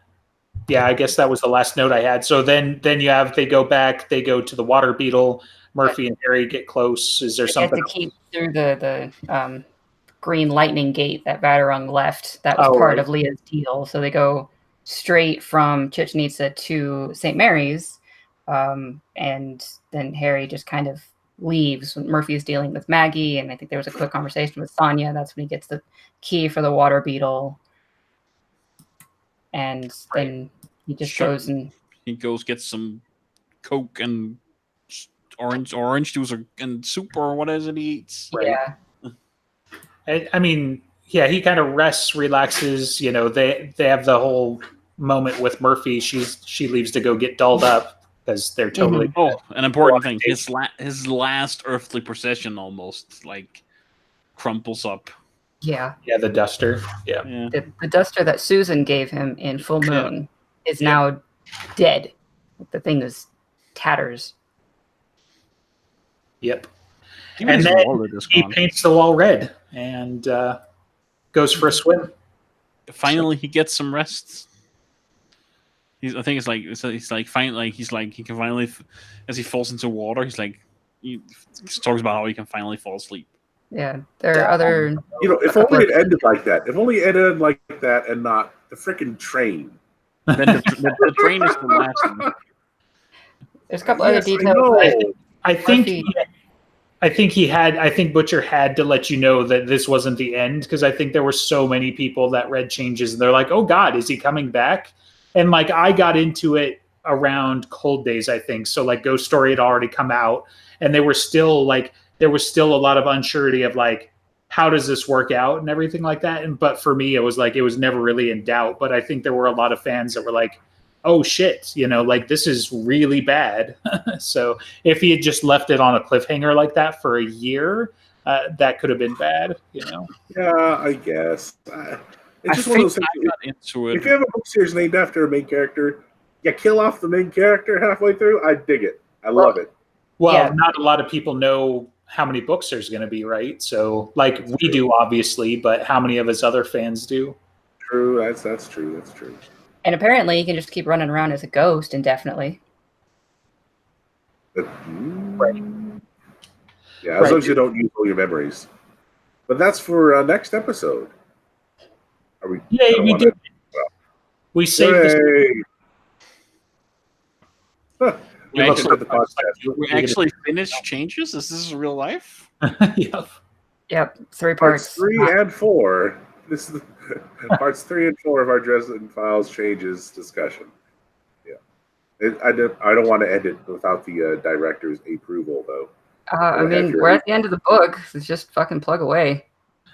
yeah, I guess that was the last note I had. So then they go back, they go to the water beetle. Murphy and Harry get close. Is there something? They have to keep through the green lightning gate that Vaterung left. That was part of Leah's deal. So they go straight from Chichén Itzá to St. Mary's. And then Harry just kind of leaves when Murphy is dealing with Maggie. And I think there was a quick conversation with Sonia. That's when he gets the key for the water beetle. And then he just goes and gets some Coke and orange juice and soup or what is it he eats. Right. Yeah. I mean, yeah, he kind of rests, relaxes. You know, they have the whole moment with Murphy. She leaves to go get dolled up because they're totally. Oh, an important thing. His last earthly procession almost like crumples up. Yeah, the duster. Yeah. The duster that Susan gave him in Full Moon is now dead. The thing is tatters. Yep. And then he paints the wall red and goes for a swim. Finally, he gets some rest. I think it's like finally, he can finally, as he falls into water, he talks about how he can finally fall asleep. Yeah, there are other. You know, if only it ended like that. If only it ended like that and not the freaking train. Then the train is the last one. There's a couple other details. I think Butcher had to let you know that this wasn't the end, because I think there were so many people that read changes and they're like, oh God, is he coming back? And like, I got into it around Cold Days, I think. So like Ghost Story had already come out and there was still a lot of unsurety of like, how does this work out and everything like that. But for me, it was never really in doubt. But I think there were a lot of fans that were like, oh shit, you know, like this is really bad. So if he had just left it on a cliffhanger like that for a year, that could have been bad, you know? Yeah, I guess. It's just one of those things. If you have a book series named after a main character, you kill off the main character halfway through, I dig it. I love it. Well, not a lot of people know how many books there's going to be, right? So, like, we do, obviously, but how many of us other fans do? True, that's true. That's true. And apparently, you can just keep running around as a ghost indefinitely. Right. Yeah, as long as you don't use all your memories. But that's for next episode. Are we? Yay, we did. We saved this. We actually finished changes? Is this real life? Yep. 3 parts. Parts 3 and 4. This is parts 3 and 4 of our Dresden Files changes discussion. Yeah. I don't want to end it without the director's approval, though. I mean, we're at the end of the book. So just fucking plug away.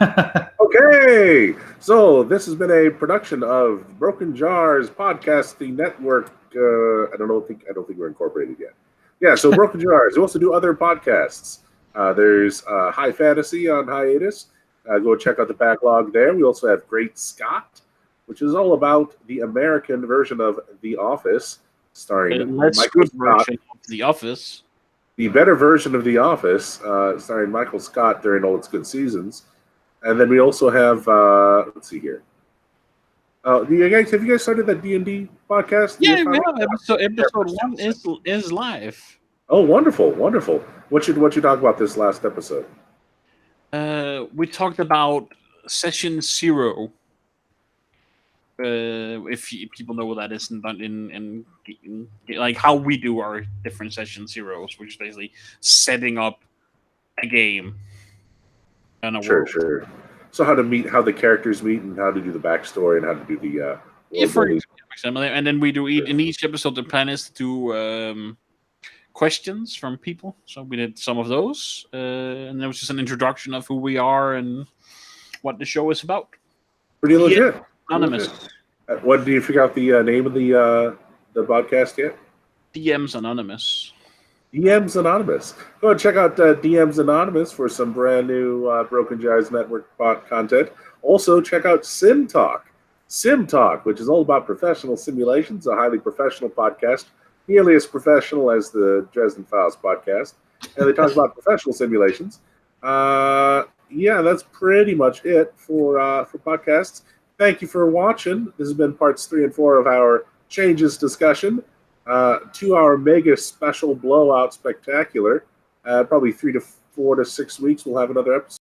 Okay, so this has been a production of Broken Jars Podcasting Network. I don't think we're incorporated yet. Yeah, so Broken Jars. We also do other podcasts. There's High Fantasy on hiatus. Go check out the backlog there. We also have Great Scott, which is all about the American version of The Office, starring Michael Scott. The Office. The better version of The Office, starring Michael Scott during all its good seasons. And then we also have, let's see here. Have you guys started that D&D podcast? Yeah, we have. Episode 1 is live. Oh, wonderful, wonderful. What you talk about this last episode? We talked about Session 0. If people know what that is, in like how we do our different Session Zeros, which is basically setting up a game. Sure. So how the characters meet, and how to do the backstory, and how to do the and then we do in each episode. The plan is to do questions from people. So we did some of those, and there was just an introduction of who we are and what the show is about. Pretty legit. Anonymous. What do you figure out the name of the podcast yet? DMs Anonymous. DMs Anonymous. Go and check out DMs Anonymous for some brand new Broken Jars Network content. Also, check out Sim Talk, which is all about professional simulations, a highly professional podcast, nearly as professional as the Dresden Files podcast. And they talk about professional simulations. Yeah, that's pretty much it for podcasts. Thank you for watching. This has been parts 3 and 4 of our changes discussion. 2 hour mega special blowout spectacular. Probably 3 to 4 to 6 weeks we'll have another episode.